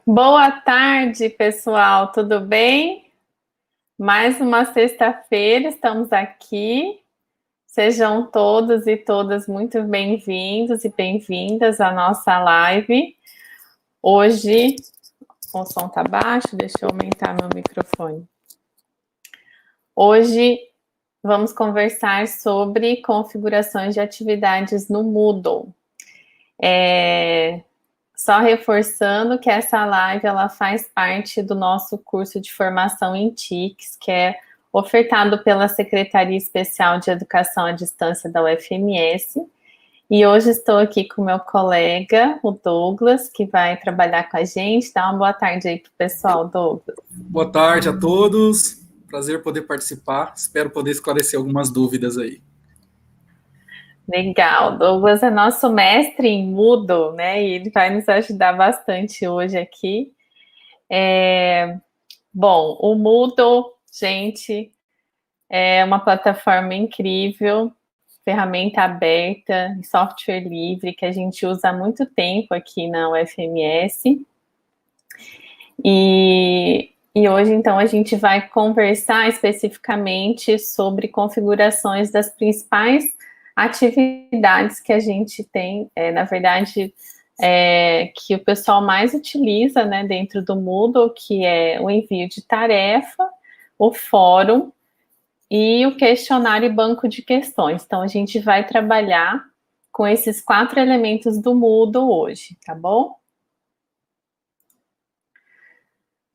Boa tarde, pessoal, tudo bem? Mais uma sexta-feira, estamos aqui. Sejam todos e todas muito bem-vindos e bem-vindas à nossa live. Hoje, o som tá baixo, deixa eu aumentar meu microfone. Hoje vamos conversar sobre configurações de atividades no Moodle. Só reforçando que essa live ela faz parte do nosso curso de formação em TICs, que é ofertado pela Secretaria Especial de Educação à Distância da UFMS. E hoje estou aqui com meu colega, o Douglas, que vai trabalhar com a gente. Dá uma boa tarde aí para o pessoal, Douglas. Boa tarde a todos. Prazer poder participar. Espero poder esclarecer algumas dúvidas aí. Legal, Douglas é nosso mestre em Moodle, né? E ele vai nos ajudar bastante hoje aqui. Bom, o Moodle, gente, é uma plataforma incrível, ferramenta aberta, software livre, que a gente usa há muito tempo aqui na UFMS. E hoje, então, a gente vai conversar especificamente sobre configurações das principais atividades que a gente tem, na verdade, que o pessoal mais utiliza, né, dentro do Moodle, que é o envio de tarefa, o fórum e o questionário e banco de questões. Então, a gente vai trabalhar com esses 4 elementos do Moodle hoje, tá bom?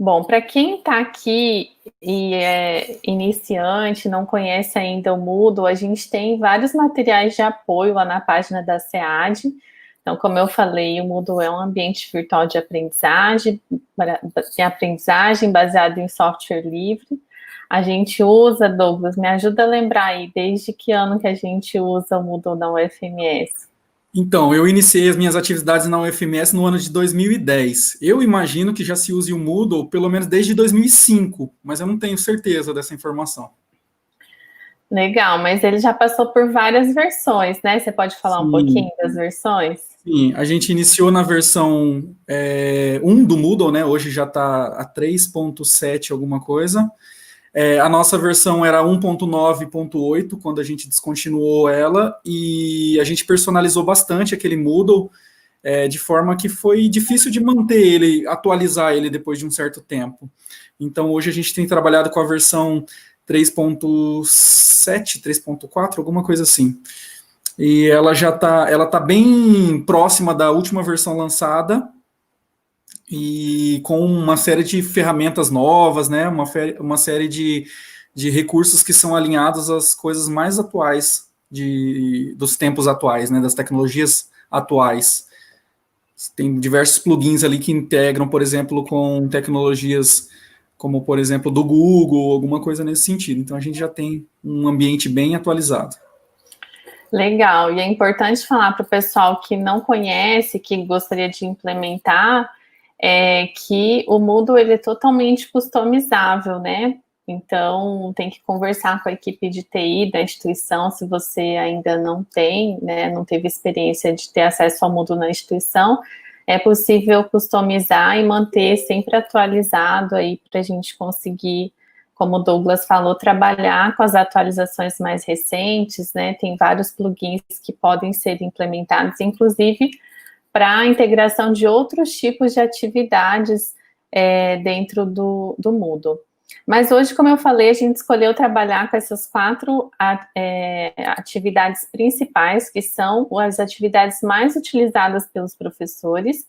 Bom, para quem está aqui e é iniciante, não conhece ainda o Moodle, a gente tem vários materiais de apoio lá na página da SEAD. Então, como eu falei, o Moodle é um ambiente virtual de aprendizagem baseado em software livre. A gente usa, Douglas, me ajuda a lembrar aí, desde que ano que a gente usa o Moodle na UFMS? Então, eu iniciei as minhas atividades na UFMS no ano de 2010. Eu imagino que já se use o Moodle pelo menos desde 2005, mas eu não tenho certeza dessa informação. Legal, mas ele já passou por várias versões, né? Você pode falar um pouquinho Sim, das versões? sim. A gente iniciou na versão 1 do Moodle, né? Hoje já está a 3.7 alguma coisa. A nossa versão era 1.9.8 quando a gente descontinuou ela e a gente personalizou bastante aquele Moodle de forma que foi difícil de manter ele, atualizar ele depois de um certo tempo. Então hoje a gente tem trabalhado com a versão 3.7, 3.4, alguma coisa assim. E ela tá bem próxima da última versão lançada e com uma série de ferramentas novas, né? Uma série de recursos que são alinhados às coisas mais atuais dos tempos atuais, né? Das tecnologias atuais. Tem diversos plugins ali que integram, por exemplo, com tecnologias como, por exemplo, do Google, alguma coisa nesse sentido. Então a gente já tem um ambiente bem atualizado. Legal, e é importante falar para o pessoal que não conhece, que gostaria de implementar, que o Moodle ele é totalmente customizável, né? Então tem que conversar com a equipe de TI da instituição, se você ainda não tem, né, não teve experiência de ter acesso ao Moodle na instituição, é possível customizar e manter sempre atualizado aí para a gente conseguir, como o Douglas falou, trabalhar com as atualizações mais recentes, né? Tem vários plugins que podem ser implementados, inclusive para a integração de outros tipos de atividades dentro do Moodle. Mas hoje, como eu falei, a gente escolheu trabalhar com essas 4 atividades principais, que são as atividades mais utilizadas pelos professores,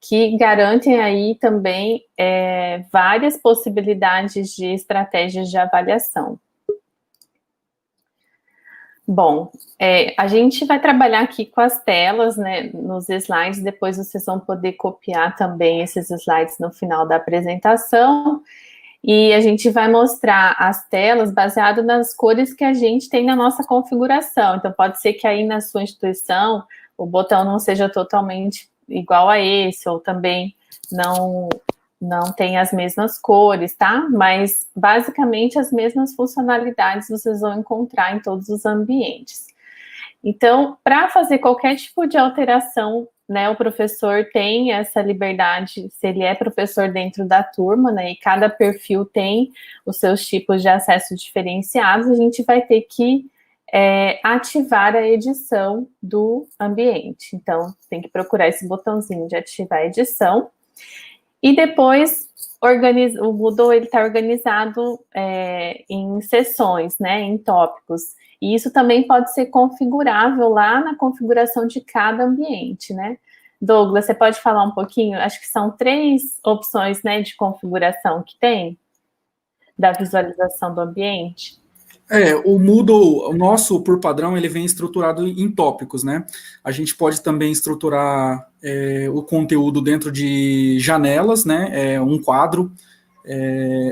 que garantem aí também várias possibilidades de estratégias de avaliação. Bom, a gente vai trabalhar aqui com as telas, né, nos slides, depois vocês vão poder copiar também esses slides no final da apresentação, e a gente vai mostrar as telas baseado nas cores que a gente tem na nossa configuração. Então, pode ser que aí na sua instituição o botão não seja totalmente igual a esse, ou também não tem as mesmas cores, tá? Mas, basicamente, as mesmas funcionalidades vocês vão encontrar em todos os ambientes. Então, para fazer qualquer tipo de alteração né, o professor tem essa liberdade, se ele é professor dentro da turma, né, e cada perfil tem os seus tipos de acesso diferenciados, a gente vai ter que ativar a edição do ambiente. Então, tem que procurar esse botãozinho de ativar a edição. E depois, o Moodle está organizado em sessões, né, em tópicos. E isso também pode ser configurável lá na configuração de cada ambiente, né? Douglas, você pode falar um pouquinho? Acho que são 3 opções, né, de configuração que tem da visualização do ambiente. O Moodle, o nosso, por padrão, ele vem estruturado em tópicos, né? A gente pode também estruturar o conteúdo dentro de janelas, né? Um quadro,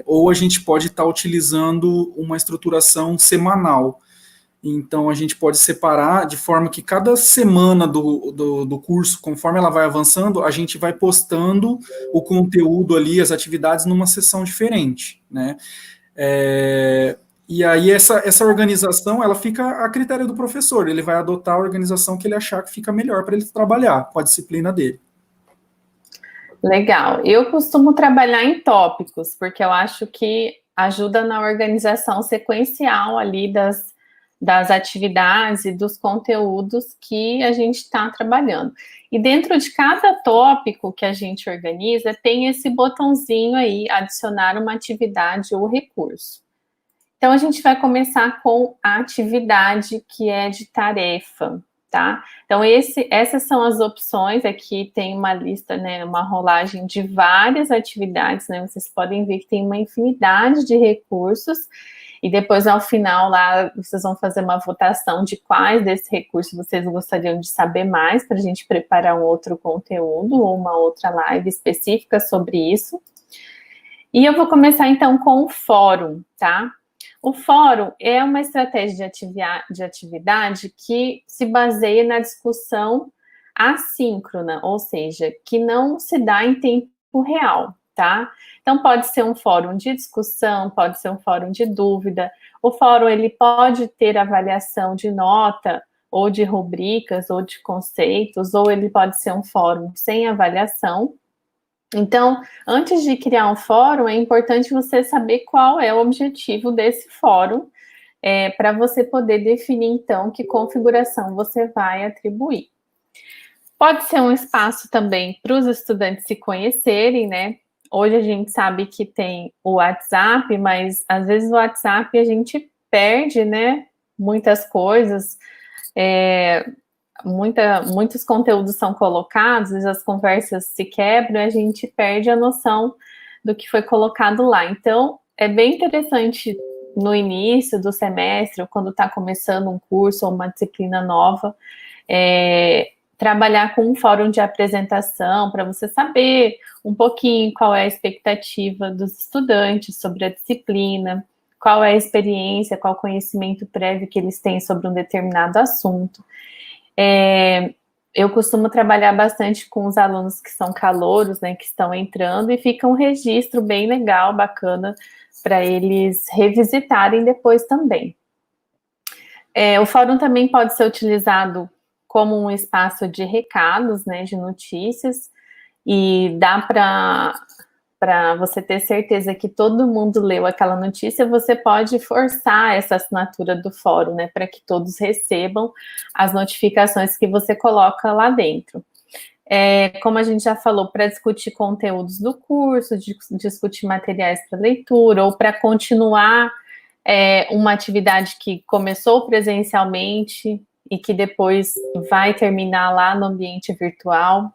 ou a gente pode estar utilizando uma estruturação semanal. Então, a gente pode separar de forma que cada semana do curso, conforme ela vai avançando, a gente vai postando o conteúdo ali, as atividades, numa sessão diferente, né? E aí essa organização, ela fica a critério do professor, ele vai adotar a organização que ele achar que fica melhor para ele trabalhar com a disciplina dele. Legal. Eu costumo trabalhar em tópicos, porque eu acho que ajuda na organização sequencial ali das atividades e dos conteúdos que a gente está trabalhando. E dentro de cada tópico que a gente organiza, tem esse botãozinho aí, adicionar uma atividade ou recurso. Então, a gente vai começar com a atividade que é de tarefa, tá? Então, essas são as opções. Aqui tem uma lista, né, uma rolagem de várias atividades, né? Vocês podem ver que tem uma infinidade de recursos. E depois, ao final, lá, vocês vão fazer uma votação de quais desses recursos vocês gostariam de saber mais, para a gente preparar um outro conteúdo ou uma outra live específica sobre isso. E eu vou começar, então, com o fórum, tá? O fórum é uma estratégia de atividade que se baseia na discussão assíncrona, ou seja, que não se dá em tempo real, tá? Então, pode ser um fórum de discussão, pode ser um fórum de dúvida. O fórum, ele pode ter avaliação de nota, ou de rubricas, ou de conceitos, ou ele pode ser um fórum sem avaliação. Então, antes de criar um fórum, é importante você saber qual é o objetivo desse fórum, para você poder definir, então, que configuração você vai atribuir. Pode ser um espaço também para os estudantes se conhecerem, né? Hoje a gente sabe que tem o WhatsApp, mas às vezes o WhatsApp a gente perde, né? Muitas coisas, muitos conteúdos são colocados, as conversas se quebram e a gente perde a noção do que foi colocado lá. Então, é bem interessante no início do semestre, ou quando está começando um curso ou uma disciplina nova, trabalhar com um fórum de apresentação para você saber um pouquinho qual é a expectativa dos estudantes sobre a disciplina, qual é a experiência, qual o conhecimento prévio que eles têm sobre um determinado assunto. Eu costumo trabalhar bastante com os alunos que são calouros, né, que estão entrando, e fica um registro bem legal, bacana, para eles revisitarem depois também. O fórum também pode ser utilizado como um espaço de recados, né, de notícias, e dá para você ter certeza que todo mundo leu aquela notícia, você pode forçar essa assinatura do fórum, né, para que todos recebam as notificações que você coloca lá dentro. Como a gente já falou, para discutir conteúdos do curso, discutir materiais para leitura, ou para continuar uma atividade que começou presencialmente e que depois vai terminar lá no ambiente virtual.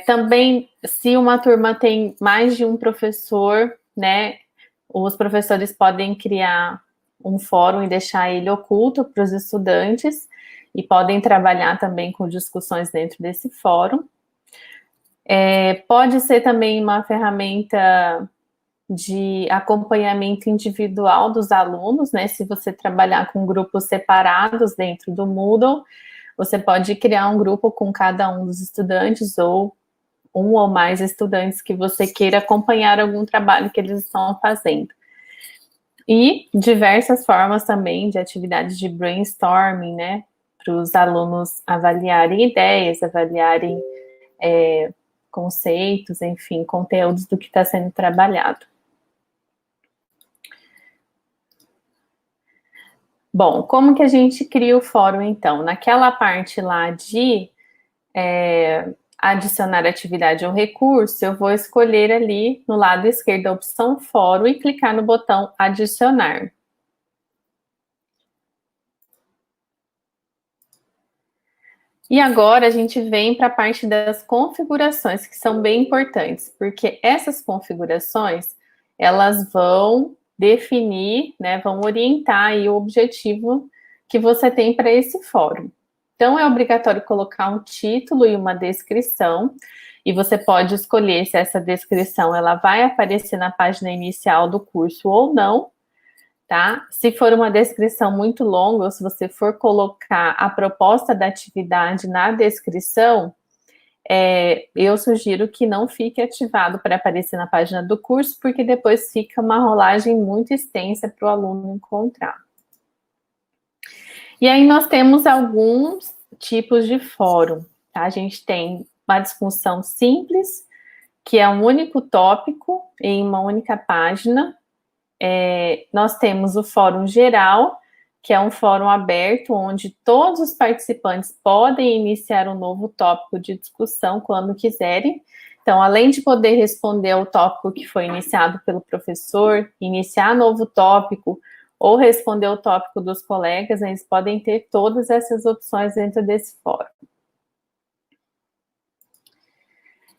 Também, se uma turma tem mais de um professor, né, os professores podem criar um fórum e deixar ele oculto para os estudantes, e podem trabalhar também com discussões dentro desse fórum. Pode ser também uma ferramenta de acompanhamento individual dos alunos, né, se você trabalhar com grupos separados dentro do Moodle, você pode criar um grupo com cada um dos estudantes, ou um ou mais estudantes que você queira acompanhar algum trabalho que eles estão fazendo. E diversas formas também de atividades de brainstorming, né? os alunos avaliarem ideias, avaliarem conceitos, enfim, conteúdos do que está sendo trabalhado. Bom, como que a gente cria o fórum, então? Naquela parte lá de adicionar atividade ou recurso, eu vou escolher ali no lado esquerdo a opção fórum e clicar no botão adicionar. E agora a gente vem para a parte das configurações, que são bem importantes, porque essas configurações, elas vão definir, né, vão orientar aí o objetivo que você tem para esse fórum. Então, é obrigatório colocar um título e uma descrição, e você pode escolher se essa descrição ela vai aparecer na página inicial do curso ou não, tá? Se for uma descrição muito longa, ou se você for colocar a proposta da atividade na descrição, eu sugiro que não fique ativado para aparecer na página do curso, porque depois fica uma rolagem muito extensa para o aluno encontrar. E aí nós temos alguns tipos de fórum, tá? A gente tem uma discussão simples, que é um único tópico em uma única página. Nós temos o fórum geral, que é um fórum aberto, onde todos os participantes podem iniciar um novo tópico de discussão quando quiserem. Então, além de poder responder ao tópico que foi iniciado pelo professor, iniciar novo tópico, ou responder o tópico dos colegas, eles podem ter todas essas opções dentro desse fórum.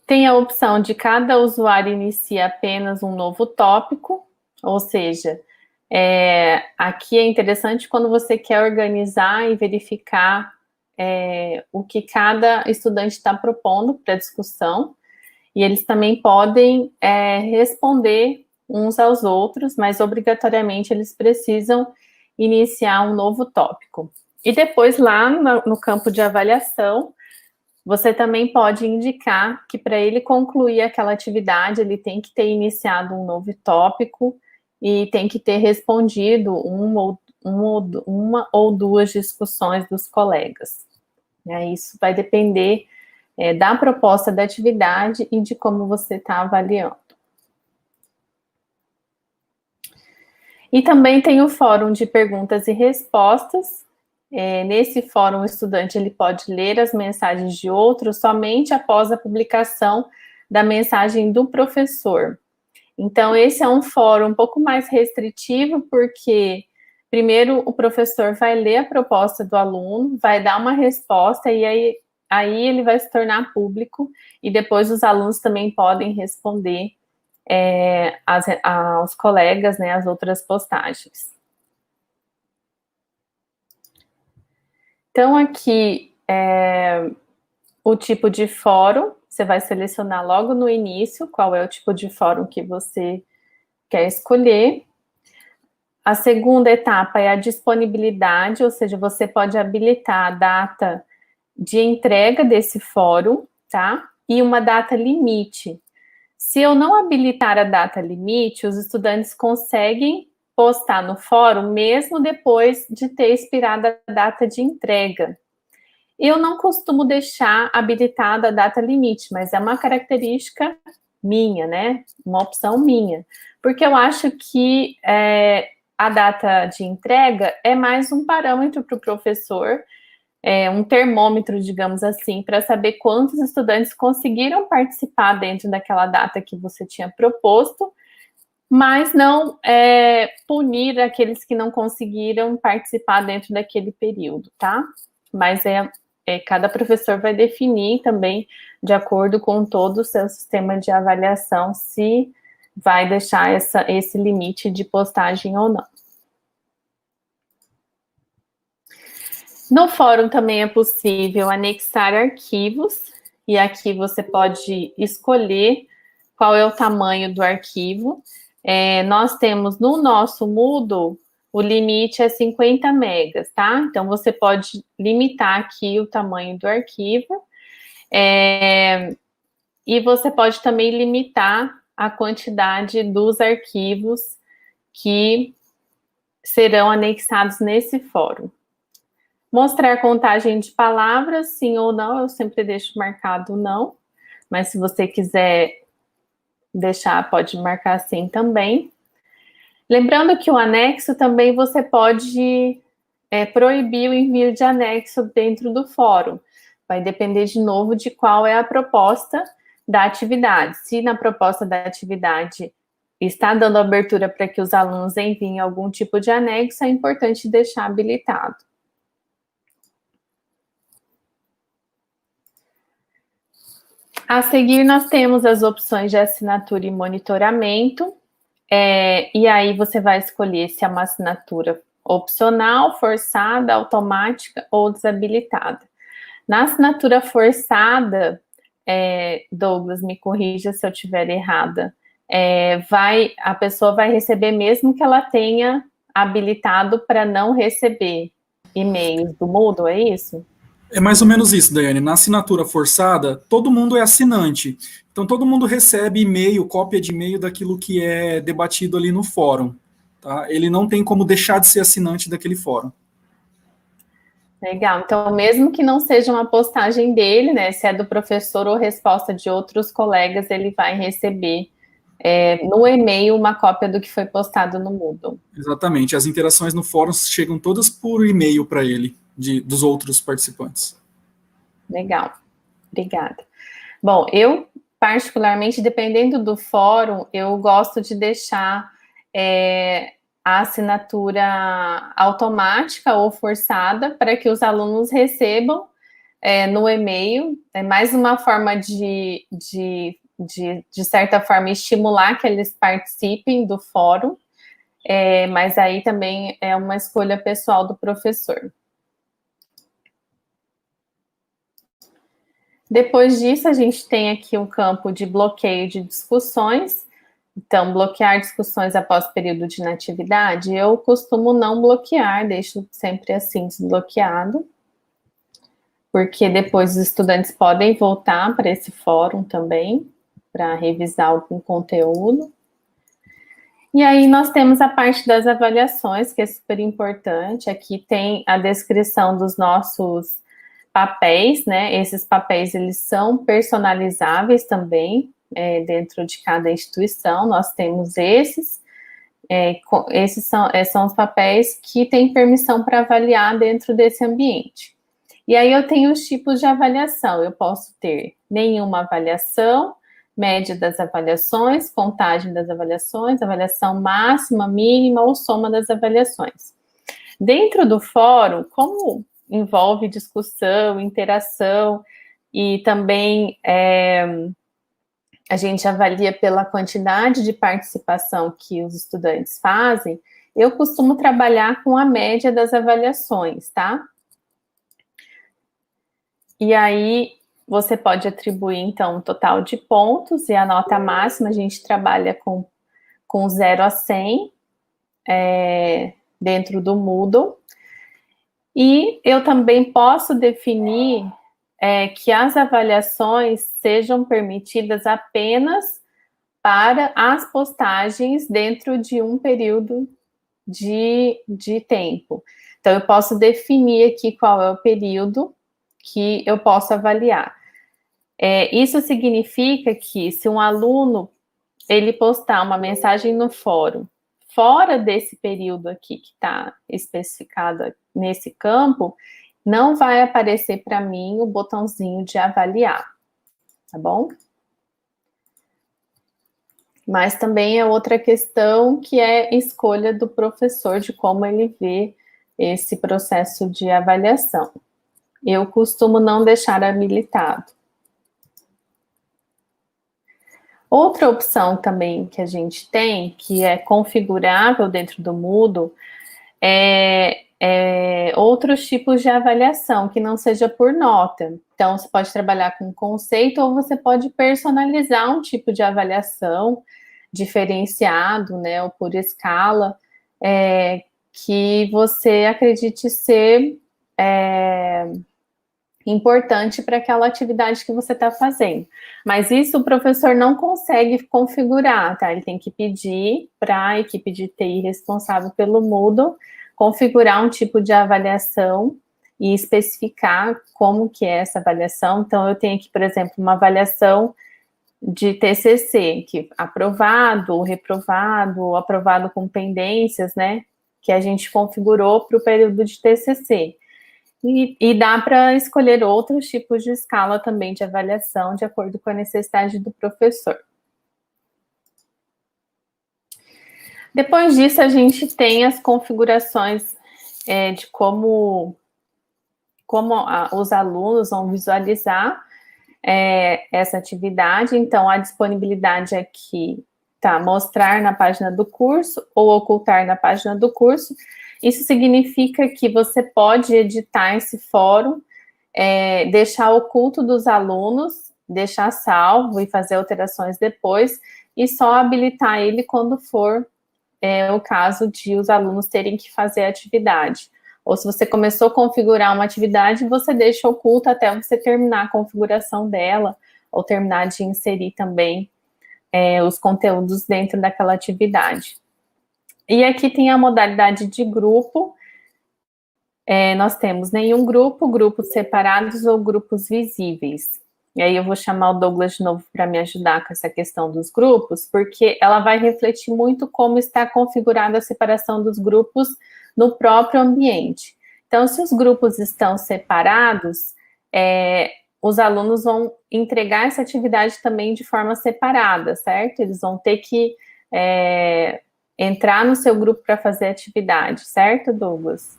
Tem a opção de cada usuário inicia apenas um novo tópico, ou seja, aqui é interessante quando você quer organizar e verificar o que cada estudante está propondo para discussão, e eles também podem responder uns aos outros, mas obrigatoriamente eles precisam iniciar um novo tópico. E depois lá no campo de avaliação, você também pode indicar que para ele concluir aquela atividade, ele tem que ter iniciado um novo tópico e tem que ter respondido uma ou duas discussões dos colegas. Isso vai depender da proposta da atividade e de como você está avaliando. E também tem o fórum de perguntas e respostas. Nesse fórum, o estudante ele pode ler as mensagens de outros somente após a publicação da mensagem do professor. Então, esse é um fórum um pouco mais restritivo, porque primeiro o professor vai ler a proposta do aluno, vai dar uma resposta, e aí ele vai se tornar público, e depois os alunos também podem responder aos colegas, né, as outras postagens. Então, aqui, o tipo de fórum, você vai selecionar logo no início qual é o tipo de fórum que você quer escolher. A segunda etapa é a disponibilidade, ou seja, você pode habilitar a data de entrega desse fórum, tá? E uma data limite. Se eu não habilitar a data limite, os estudantes conseguem postar no fórum mesmo depois de ter expirado a data de entrega. Eu não costumo deixar habilitada a data limite, mas é uma característica minha, né? Uma opção minha. Porque eu acho que a data de entrega é mais um parâmetro para o professor, um termômetro, digamos assim, para saber quantos estudantes conseguiram participar dentro daquela data que você tinha proposto, mas não punir aqueles que não conseguiram participar dentro daquele período, tá? Mas cada professor vai definir também, de acordo com todo o seu sistema de avaliação, se vai deixar esse limite de postagem ou não. No fórum também é possível anexar arquivos, e aqui você pode escolher qual é o tamanho do arquivo. Nós temos no nosso Moodle, o limite é 50 megas, tá? Então, você pode limitar aqui o tamanho do arquivo. E você pode também limitar a quantidade dos arquivos que serão anexados nesse fórum. Mostrar contagem de palavras, sim ou não, eu sempre deixo marcado não, mas se você quiser deixar, pode marcar sim também. Lembrando que o anexo também você pode proibir o envio de anexo dentro do fórum. Vai depender, de novo, de qual é a proposta da atividade. Se na proposta da atividade está dando abertura para que os alunos enviem algum tipo de anexo, é importante deixar habilitado. A seguir, nós temos as opções de assinatura e monitoramento. E aí você vai escolher se é uma assinatura opcional, forçada, automática ou desabilitada. Na assinatura forçada, Douglas, me corrija se eu estiver errada, a pessoa vai receber mesmo que ela tenha habilitado para não receber e-mails do Moodle, é isso? É mais ou menos isso, Daiane. Na assinatura forçada, todo mundo é assinante. Então, todo mundo recebe e-mail, cópia de e-mail daquilo que é debatido ali no fórum. Tá? Ele não tem como deixar de ser assinante daquele fórum. Legal. Então, mesmo que não seja uma postagem dele, né? Se é do professor ou resposta de outros colegas, ele vai receber no e-mail uma cópia do que foi postado no Moodle. Exatamente. As interações no fórum chegam todas por e-mail para ele, dos outros participantes. Legal. Obrigada. Bom, eu, particularmente, dependendo do fórum, eu gosto de deixar a assinatura automática ou forçada para que os alunos recebam no e-mail. É mais uma forma de certa forma, estimular que eles participem do fórum, mas aí também é uma escolha pessoal do professor. Depois disso, a gente tem aqui um campo de bloqueio de discussões. Então, bloquear discussões após período de inatividade, eu costumo não bloquear, deixo sempre assim desbloqueado, porque depois os estudantes podem voltar para esse fórum também, para revisar algum conteúdo. E aí nós temos a parte das avaliações, que é super importante. Aqui tem a descrição dos nossos papéis, né? Esses papéis, eles são personalizáveis também, dentro de cada instituição. Nós temos esses são os papéis que têm permissão para avaliar dentro desse ambiente. E aí eu tenho os tipos de avaliação. Eu posso ter nenhuma avaliação, média das avaliações, contagem das avaliações, avaliação máxima, mínima ou soma das avaliações. Dentro do fórum, como envolve discussão, interação e também a gente avalia pela quantidade de participação que os estudantes fazem, eu costumo trabalhar com a média das avaliações, tá? E aí, você pode atribuir, então, um total de pontos, e a nota máxima a gente trabalha com 0 a 100 dentro do Moodle. E eu também posso definir que as avaliações sejam permitidas apenas para as postagens dentro de um período de tempo. Então, eu posso definir aqui qual é o período que eu posso avaliar. Isso significa que se um aluno ele postar uma mensagem no fórum fora desse período aqui que está especificado nesse campo, não vai aparecer para mim o botãozinho de avaliar, tá bom? Mas também é outra questão que é escolha do professor de como ele vê esse processo de avaliação. Eu costumo não deixar habilitado. Outra opção também que a gente tem, que é configurável dentro do Moodle, outros tipos de avaliação, que não seja por nota. Então, você pode trabalhar com conceito ou você pode personalizar um tipo de avaliação diferenciado, né, ou por escala, que você acredite ser importante para aquela atividade que você está fazendo. Mas isso o professor não consegue configurar, tá? Ele tem que pedir para a equipe de TI responsável pelo Moodle configurar um tipo de avaliação e especificar como que é essa avaliação. Então, eu tenho aqui, por exemplo, uma avaliação de TCC, que aprovado, reprovado, aprovado com pendências, né, que a gente configurou para o período de TCC. E dá para escolher outros tipos de escala também de avaliação, de acordo com a necessidade do professor. Depois disso, a gente tem as configurações de como os alunos vão visualizar essa atividade. Então, a disponibilidade aqui tá, mostrar na página do curso ou ocultar na página do curso. Isso significa que você pode editar esse fórum, deixar oculto dos alunos, deixar salvo e fazer alterações depois, e só habilitar ele quando for o caso de os alunos terem que fazer a atividade. Ou se você começou a configurar uma atividade, você deixa oculta até você terminar a configuração dela, ou terminar de inserir também os conteúdos dentro daquela atividade. E aqui tem a modalidade de grupo. Nós temos nenhum grupo, grupos separados ou grupos visíveis. E aí eu vou chamar o Douglas de novo para me ajudar com essa questão dos grupos, porque ela vai refletir muito como está configurada a separação dos grupos no próprio ambiente. Então, se os grupos estão separados, os alunos vão entregar essa atividade também de forma separada, certo? Eles vão ter que entrar no seu grupo para fazer a atividade, certo, Douglas?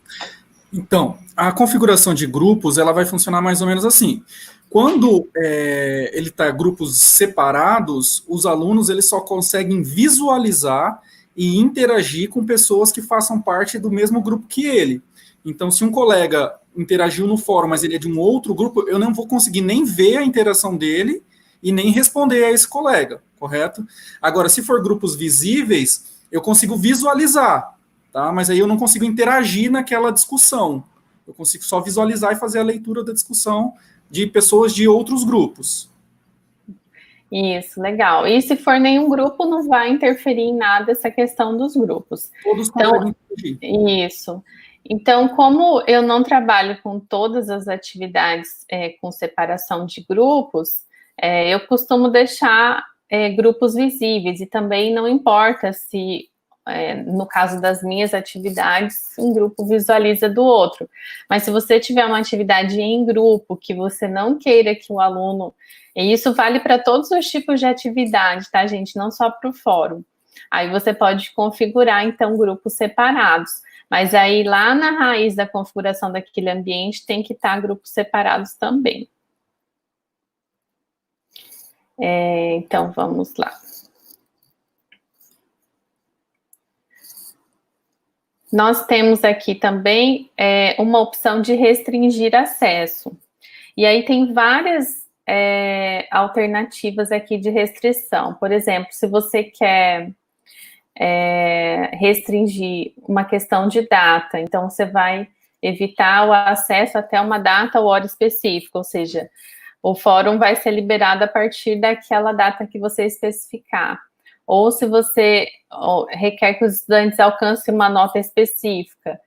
Então, a configuração de grupos, ela vai funcionar mais ou menos assim. Quando ele está grupos separados, os alunos eles só conseguem visualizar e interagir com pessoas que façam parte do mesmo grupo que ele. Então, se um colega interagiu no fórum, mas ele é de um outro grupo, eu não vou conseguir nem ver a interação dele e nem responder a esse colega, correto? Agora, se for grupos visíveis, eu consigo visualizar, tá? Mas aí eu não consigo interagir naquela discussão. Eu consigo só visualizar e fazer a leitura da discussão de pessoas de outros grupos. Isso, legal. E se for nenhum grupo, não vai interferir em nada essa questão dos grupos. Todos conseguem interagir. Isso. Então, como eu não trabalho com todas as atividades com separação de grupos, eu costumo deixar grupos visíveis, e também não importa se, no caso das minhas atividades, um grupo visualiza do outro. Mas se você tiver uma atividade em grupo que você não queira que o aluno... E isso vale para todos os tipos de atividade, tá, gente? Não só para o fórum. Aí você pode configurar, então, grupos separados. Mas aí, lá na raiz da configuração daquele ambiente, tem que estar grupos separados também. Então, vamos lá. Nós temos aqui também uma opção de restringir acesso. E aí tem várias alternativas aqui de restrição. Por exemplo, se você quer restringir uma questão de data, então você vai evitar o acesso até uma data ou hora específica, ou seja, o fórum vai ser liberado a partir daquela data que você especificar. Ou se você requer que os estudantes alcancem uma nota específica,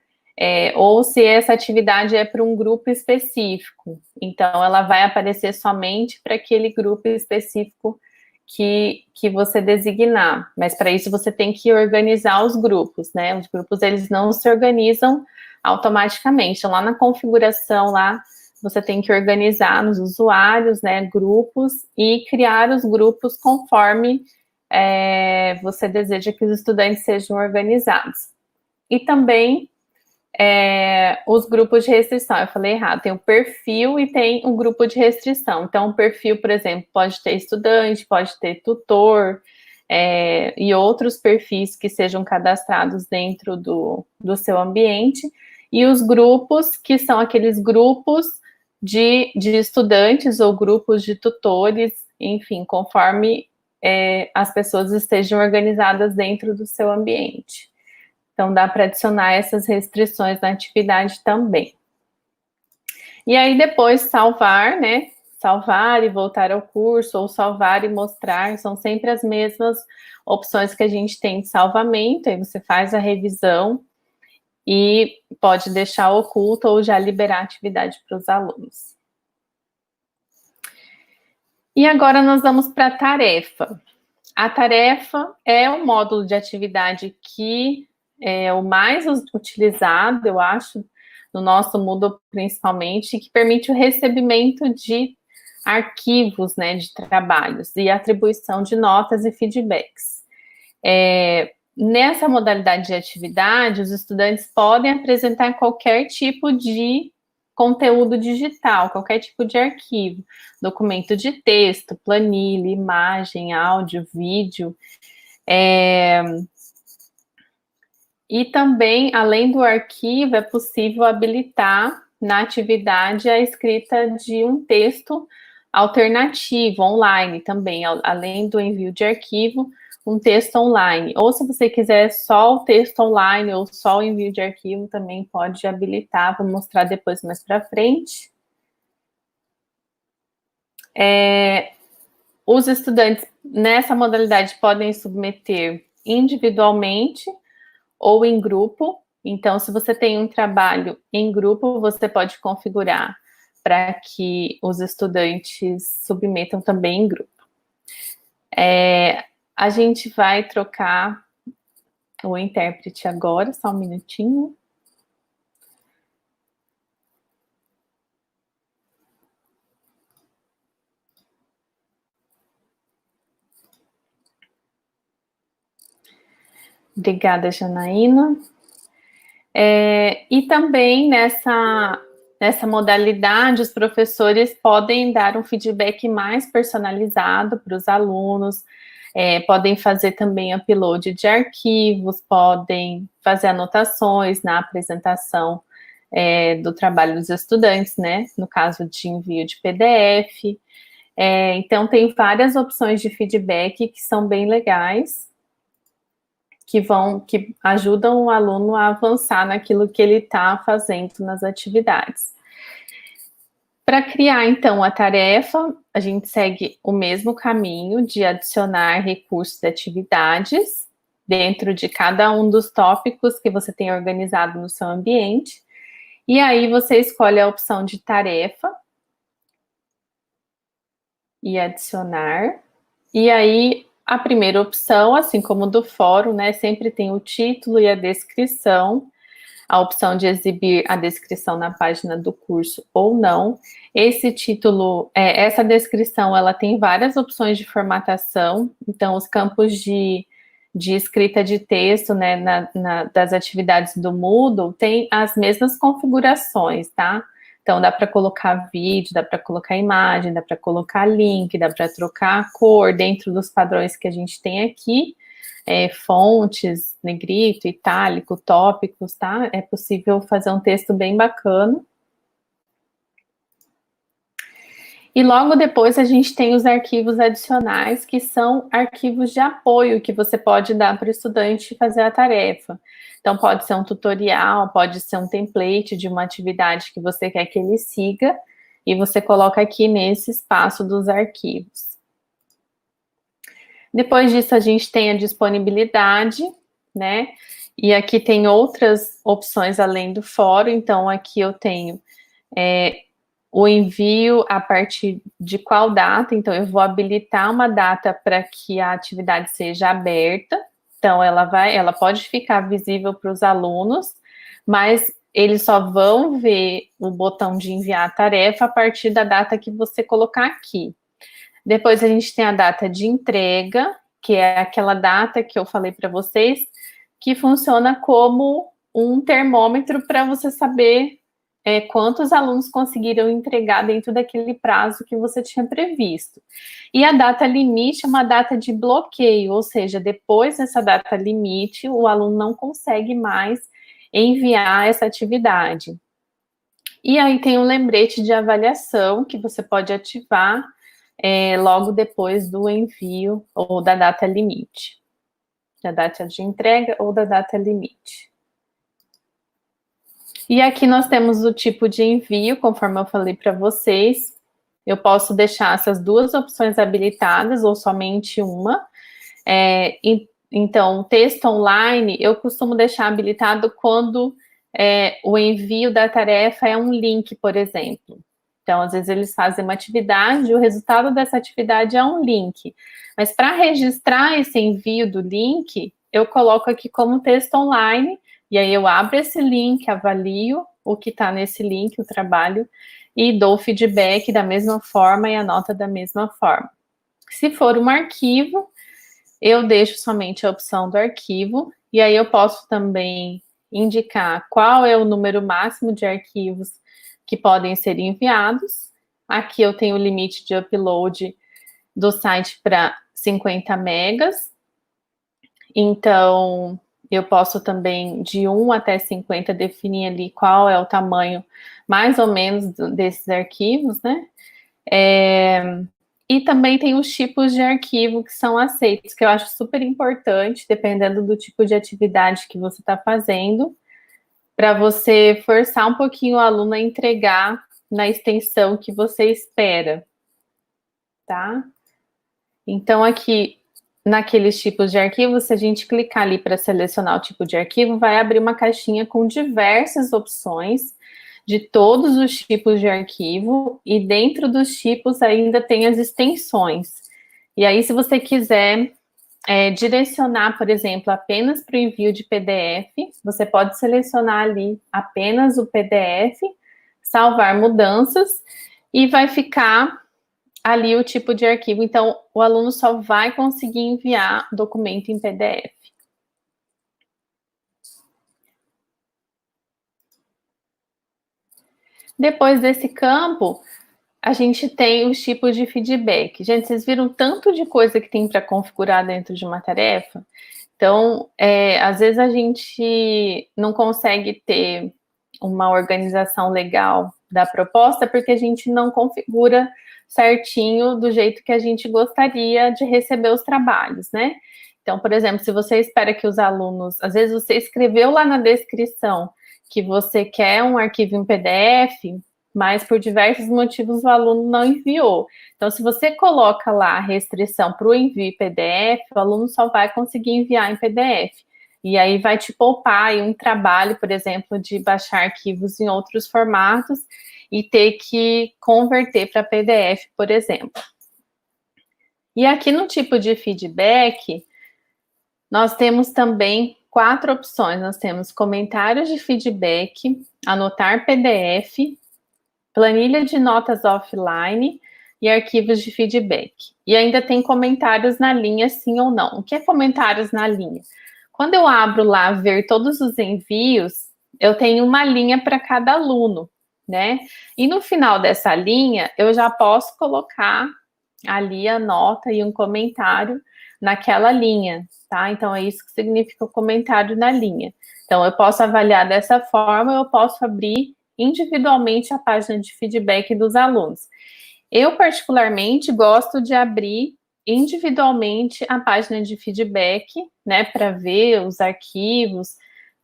ou se essa atividade é para um grupo específico, então ela vai aparecer somente para aquele grupo específico que você designar, mas para isso você tem que organizar os grupos, né? Os grupos, eles não se organizam automaticamente, então lá na configuração, lá você tem que organizar nos usuários, né, grupos, e criar os grupos conforme você deseja que os estudantes sejam organizados. E também os grupos de restrição, eu falei errado, tem o perfil e tem um grupo de restrição. Então, o perfil, por exemplo, pode ter estudante, pode ter tutor, e outros perfis que sejam cadastrados dentro do seu ambiente. E os grupos, que são aqueles grupos de estudantes ou grupos de tutores, enfim, conforme as pessoas estejam organizadas dentro do seu ambiente. Então, dá para adicionar essas restrições na atividade também. E aí, depois, salvar, né? Salvar e voltar ao curso, ou salvar e mostrar, são sempre as mesmas opções que a gente tem de salvamento. Aí você faz a revisão e pode deixar oculto ou já liberar a atividade para os alunos. E agora nós vamos para a tarefa. A tarefa é o módulo de atividade que é o mais utilizado, eu acho, no nosso Moodle principalmente, que permite o recebimento de arquivos, né, de trabalhos e atribuição de notas e feedbacks. Nessa modalidade de atividade, os estudantes podem apresentar qualquer tipo de conteúdo digital, qualquer tipo de arquivo, documento de texto, planilha, imagem, áudio, vídeo. E também, além do arquivo, é possível habilitar na atividade a escrita de um texto alternativo, online também, além do envio de arquivo, um texto online. Ou se você quiser só o texto online ou só o envio de arquivo, também pode habilitar, vou mostrar depois mais para frente. Os estudantes nessa modalidade podem submeter individualmente ou em grupo. Então, se você tem um trabalho em grupo, você pode configurar para que os estudantes submetam também em grupo. A gente vai trocar o intérprete agora, só um minutinho. Obrigada, Janaína. E também nessa modalidade, os professores podem dar um feedback mais personalizado para os alunos, podem fazer também upload de arquivos, podem fazer anotações na apresentação do trabalho dos estudantes, né? No caso de envio de PDF. Então, tem várias opções de feedback que são bem legais, que ajudam o aluno a avançar naquilo que ele está fazendo nas atividades. Para criar, então, a tarefa, a gente segue o mesmo caminho de adicionar recursos e atividades dentro de cada um dos tópicos que você tem organizado no seu ambiente. E aí você escolhe a opção de tarefa e adicionar. E aí a primeira opção, assim como do fórum, né, sempre tem o título e a descrição, a opção de exibir a descrição na página do curso ou não. Esse título, essa descrição, ela tem várias opções de formatação, então os campos de escrita de texto, né, das atividades do Moodle, tem as mesmas configurações, tá? Então, dá para colocar vídeo, dá para colocar imagem, dá para colocar link, dá para trocar a cor dentro dos padrões que a gente tem aqui, fontes, negrito, itálico, tópicos, tá? É possível fazer um texto bem bacana. E logo depois a gente tem os arquivos adicionais, que são arquivos de apoio que você pode dar para o estudante fazer a tarefa. Então, pode ser um tutorial, pode ser um template de uma atividade que você quer que ele siga, e você coloca aqui nesse espaço dos arquivos. Depois disso, a gente tem a disponibilidade, né? E aqui tem outras opções além do fórum. Então, aqui eu tenho o envio a partir de qual data. Então, eu vou habilitar uma data para que a atividade seja aberta. Então, ela pode ficar visível para os alunos, mas eles só vão ver o botão de enviar a tarefa a partir da data que você colocar aqui. Depois a gente tem a data de entrega, que é aquela data que eu falei para vocês, que funciona como um termômetro para você saber quantos alunos conseguiram entregar dentro daquele prazo que você tinha previsto. E a data limite é uma data de bloqueio, ou seja, depois dessa data limite, o aluno não consegue mais enviar essa atividade. E aí tem um lembrete de avaliação que você pode ativar logo depois do envio ou da data limite, da data de entrega ou da data limite. E aqui nós temos o tipo de envio, conforme eu falei para vocês. Eu posso deixar essas duas opções habilitadas ou somente uma. Então, texto online, eu costumo deixar habilitado quando o envio da tarefa é um link, por exemplo. Então, às vezes eles fazem uma atividade e o resultado dessa atividade é um link. Mas para registrar esse envio do link, eu coloco aqui como texto online, e aí eu abro esse link, avalio o que está nesse link, o trabalho, e dou feedback da mesma forma e a nota da mesma forma. Se for um arquivo, eu deixo somente a opção do arquivo, e aí eu posso também indicar qual é o número máximo de arquivos que podem ser enviados. Aqui eu tenho o limite de upload do site para 50 megas. Então, eu posso também, de 1 até 50, definir ali qual é o tamanho, mais ou menos, desses arquivos, né? E também tem os tipos de arquivo que são aceitos, que eu acho super importante, dependendo do tipo de atividade que você está fazendo, para você forçar um pouquinho o aluno a entregar na extensão que você espera, tá? Então, aqui, naqueles tipos de arquivo, se a gente clicar ali para selecionar o tipo de arquivo, vai abrir uma caixinha com diversas opções de todos os tipos de arquivo, e dentro dos tipos ainda tem as extensões. E aí, se você quiser direcionar, por exemplo, apenas para o envio de PDF, você pode selecionar ali apenas o PDF, salvar mudanças, e vai ficar ali o tipo de arquivo. Então, o aluno só vai conseguir enviar documento em PDF. Depois desse campo, a gente tem os tipos de feedback. Gente, vocês viram tanto de coisa que tem para configurar dentro de uma tarefa? Então, às vezes a gente não consegue ter uma organização legal da proposta porque a gente não configura certinho do jeito que a gente gostaria de receber os trabalhos, né? Então, por exemplo, se você espera que os alunos, às vezes você escreveu lá na descrição que você quer um arquivo em PDF, mas por diversos motivos o aluno não enviou. Então, se você coloca lá a restrição para o envio em PDF, o aluno só vai conseguir enviar em PDF. E aí vai te poupar aí um trabalho, por exemplo, de baixar arquivos em outros formatos e ter que converter para PDF, por exemplo. E aqui no tipo de feedback, nós temos também 4 opções. Nós temos comentários de feedback, anotar PDF, planilha de notas offline e arquivos de feedback. E ainda tem comentários na linha, sim ou não. O que é comentários na linha? Quando eu abro lá, ver todos os envios, eu tenho uma linha para cada aluno, né? E no final dessa linha, eu já posso colocar ali a nota e um comentário naquela linha, tá? Então, é isso que significa o comentário na linha. Então, eu posso avaliar dessa forma, eu posso abrir individualmente a página de feedback dos alunos. Eu, particularmente, gosto de abrir individualmente a página de feedback, né, para ver os arquivos,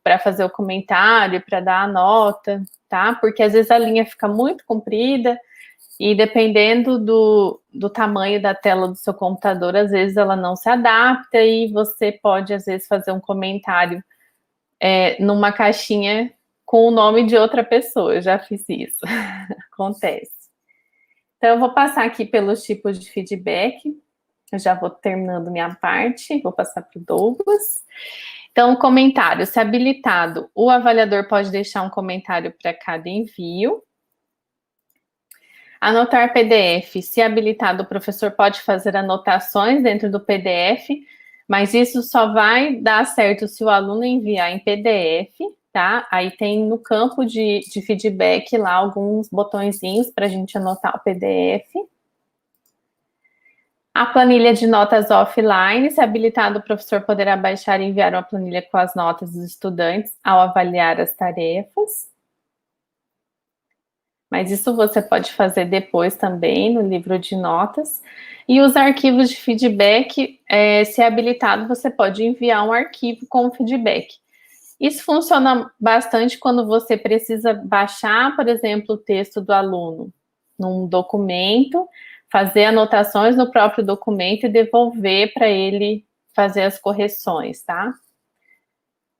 para fazer o comentário, para dar a nota, tá? Porque às vezes a linha fica muito comprida e dependendo do tamanho da tela do seu computador, às vezes ela não se adapta e você pode, às vezes, fazer um comentário numa caixinha com o nome de outra pessoa. Eu já fiz isso. Acontece. Então, eu vou passar aqui pelos tipos de feedback. Eu já vou terminando minha parte. Vou passar para o Douglas. Então, comentário. Se habilitado, o avaliador pode deixar um comentário para cada envio. Anotar PDF. Se habilitado, o professor pode fazer anotações dentro do PDF, mas isso só vai dar certo se o aluno enviar em PDF, tá? Aí tem no campo de feedback lá alguns botõezinhos para a gente anotar o PDF. A planilha de notas offline, se habilitado, o professor poderá baixar e enviar uma planilha com as notas dos estudantes ao avaliar as tarefas. Mas isso você pode fazer depois também no livro de notas. E os arquivos de feedback, se habilitado, você pode enviar um arquivo com feedback. Isso funciona bastante quando você precisa baixar, por exemplo, o texto do aluno num documento, fazer anotações no próprio documento e devolver para ele fazer as correções, tá?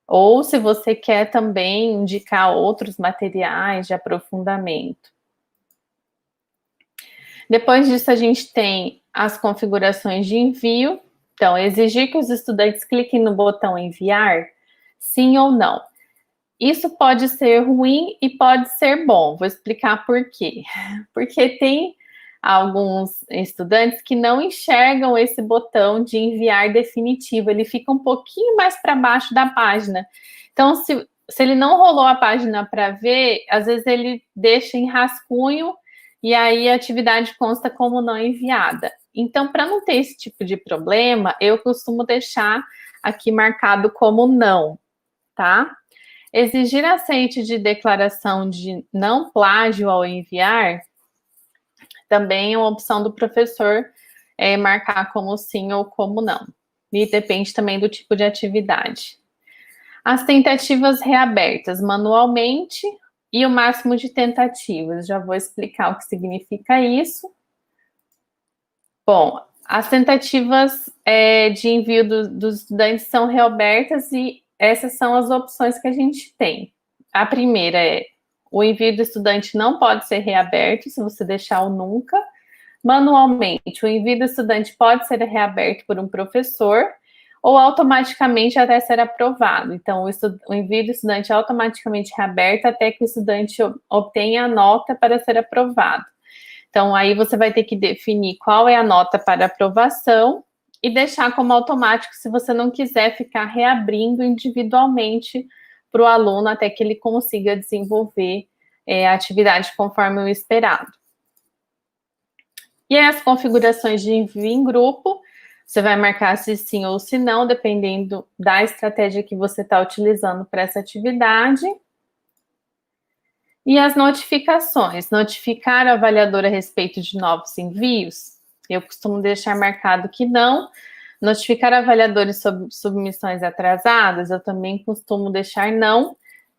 ou se você quer também indicar outros materiais de aprofundamento. Depois disso, a gente tem as configurações de envio. Então, exigir que os estudantes cliquem no botão enviar, sim ou não. Isso pode ser ruim e pode ser bom. Vou explicar por quê. Porque tem alguns estudantes que não enxergam esse botão de enviar definitivo. Ele fica um pouquinho mais para baixo da página. Então, se ele não rolou a página para ver, às vezes ele deixa em rascunho e aí a atividade consta como não enviada. Então, para não ter esse tipo de problema, eu costumo deixar aqui marcado como não, tá? Exigir aceite de declaração de não plágio ao enviar também é uma opção do professor marcar como sim ou como não. E depende também do tipo de atividade. As tentativas reabertas manualmente e o máximo de tentativas. Já vou explicar o que significa isso. Bom, as tentativas de envio dos estudantes são reabertas e essas são as opções que a gente tem. A primeira é o envio do estudante não pode ser reaberto se você deixar o nunca. Manualmente, o envio do estudante pode ser reaberto por um professor ou automaticamente até ser aprovado. Então, o envio do estudante é automaticamente reaberto até que o estudante obtenha a nota para ser aprovado. Então, aí você vai ter que definir qual é a nota para aprovação e deixar como automático se você não quiser ficar reabrindo individualmente para o aluno até que ele consiga desenvolver a atividade conforme o esperado. E as configurações de envio em grupo, você vai marcar se sim ou se não, dependendo da estratégia que você está utilizando para essa atividade. E as notificações, notificar o avaliador a respeito de novos envios, eu costumo deixar marcado que não. Notificar avaliadores sobre submissões atrasadas, eu também costumo deixar não.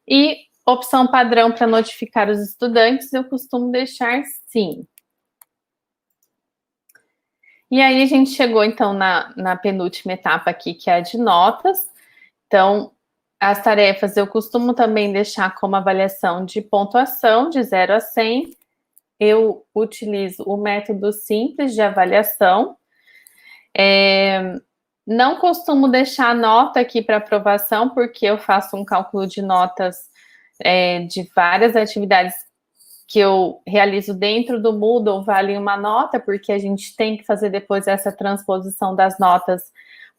E opção padrão para notificar os estudantes, eu costumo deixar sim. E aí a gente chegou, então, na penúltima etapa aqui, que é a de notas. Então, as tarefas eu costumo também deixar como avaliação de pontuação, de 0 a 100. Eu utilizo o método simples de avaliação. Não costumo deixar nota aqui para aprovação, porque eu faço um cálculo de notas de várias atividades que eu realizo dentro do Moodle, vale uma nota, porque a gente tem que fazer depois essa transposição das notas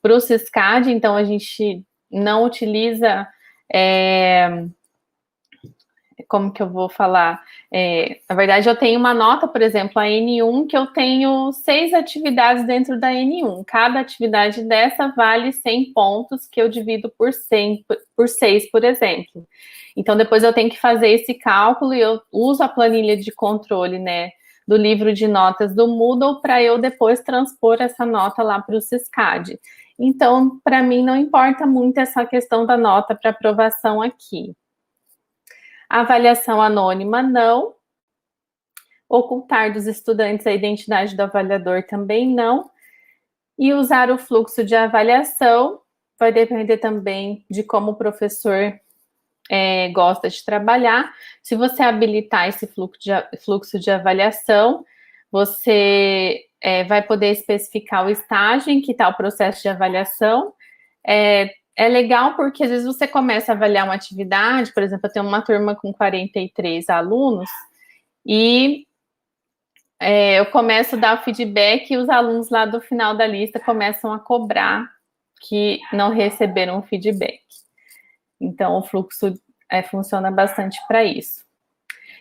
para o Siscad, então a gente não utiliza, como que eu vou falar? Na verdade, eu tenho uma nota, por exemplo, a N1, que eu tenho 6 atividades dentro da N1. Cada atividade dessa vale 100 pontos, que eu divido por 100, por 6, por exemplo. Então, depois eu tenho que fazer esse cálculo e eu uso a planilha de controle, né, do livro de notas do Moodle para eu depois transpor essa nota lá para o Siscad. Então, para mim, não importa muito essa questão da nota para aprovação aqui. Avaliação anônima, não. Ocultar dos estudantes a identidade do avaliador, também não. E usar o fluxo de avaliação vai depender também de como o professor gosta de trabalhar. Se você habilitar esse fluxo de avaliação, você vai poder especificar o estágio em que está o processo de avaliação. É legal porque às vezes você começa a avaliar uma atividade, por exemplo, eu tenho uma turma com 43 alunos, e eu começo a dar o feedback e os alunos lá do final da lista começam a cobrar que não receberam o feedback. Então, o fluxo funciona bastante para isso.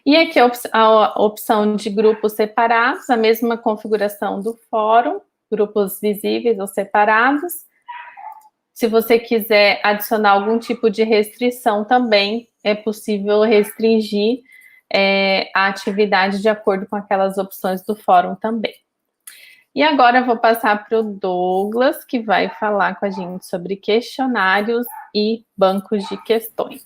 E aqui a opção de grupos separados, a mesma configuração do fórum, grupos visíveis ou separados. Se você quiser adicionar algum tipo de restrição também, é possível restringir a atividade de acordo com aquelas opções do fórum também. E agora eu vou passar para o Douglas, que vai falar com a gente sobre questionários e bancos de questões.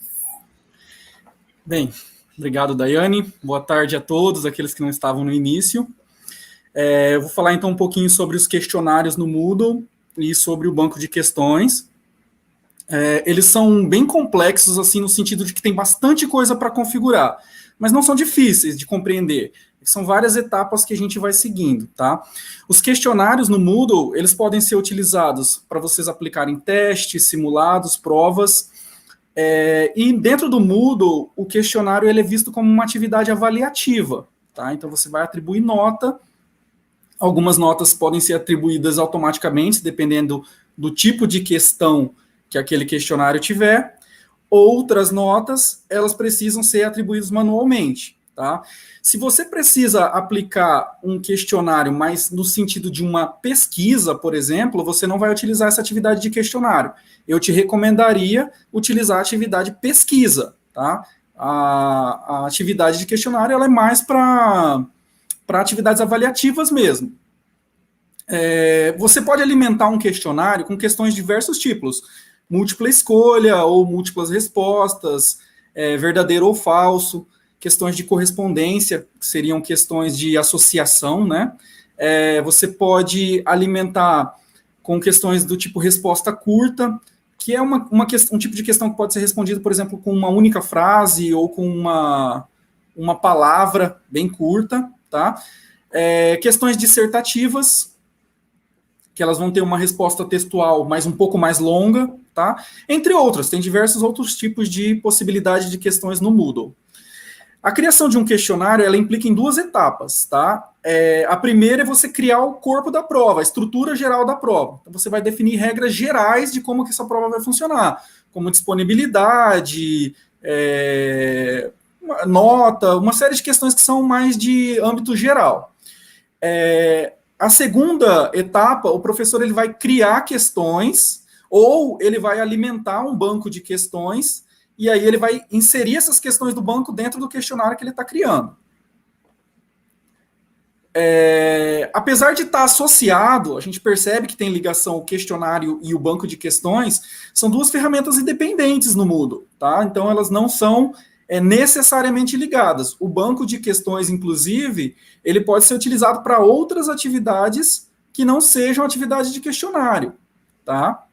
Bem, obrigado, Daiane. Boa tarde a todos, aqueles que não estavam no início. Eu vou falar então um pouquinho sobre os questionários no Moodle e sobre o banco de questões. Eles são bem complexos, assim, no sentido de que tem bastante coisa para configurar, mas não são difíceis de compreender. São várias etapas que a gente vai seguindo, tá? Os questionários no Moodle, eles podem ser utilizados para vocês aplicarem testes, simulados, provas, e dentro do Moodle, o questionário ele é visto como uma atividade avaliativa, tá? Então, você vai atribuir nota. Algumas notas podem ser atribuídas automaticamente, dependendo do tipo de questão que aquele questionário tiver. Outras notas, elas precisam ser atribuídas manualmente, tá? Se você precisa aplicar um questionário, mas no sentido de uma pesquisa, por exemplo, você não vai utilizar essa atividade de questionário. Eu te recomendaria utilizar a atividade pesquisa, tá? A atividade de questionário, ela é mais para atividades avaliativas mesmo. Você pode alimentar um questionário com questões de diversos tipos, múltipla escolha ou múltiplas respostas, verdadeiro ou falso, questões de correspondência, que seriam questões de associação, né? Você pode alimentar com questões do tipo resposta curta, que é um tipo de questão que pode ser respondido, por exemplo, com uma única frase ou com uma palavra bem curta, tá? Questões dissertativas, que elas vão ter uma resposta textual, mas um pouco mais longa, tá? Entre outras, tem diversos outros tipos de possibilidade de questões no Moodle. A criação de um questionário, ela implica em duas etapas, tá? A primeira é você criar o corpo da prova, a estrutura geral da prova. Então, você vai definir regras gerais de como que essa prova vai funcionar, como disponibilidade, nota, uma série de questões que são mais de âmbito geral. A segunda etapa, o professor ele vai criar questões ou ele vai alimentar um banco de questões e aí ele vai inserir essas questões do banco dentro do questionário que ele está criando. Apesar de estar associado, a gente percebe que tem ligação o questionário e o banco de questões, são duas ferramentas independentes no Moodle, tá? Então elas não são necessariamente ligadas. O banco de questões, inclusive, ele pode ser utilizado para outras atividades que não sejam atividade de questionário, tá?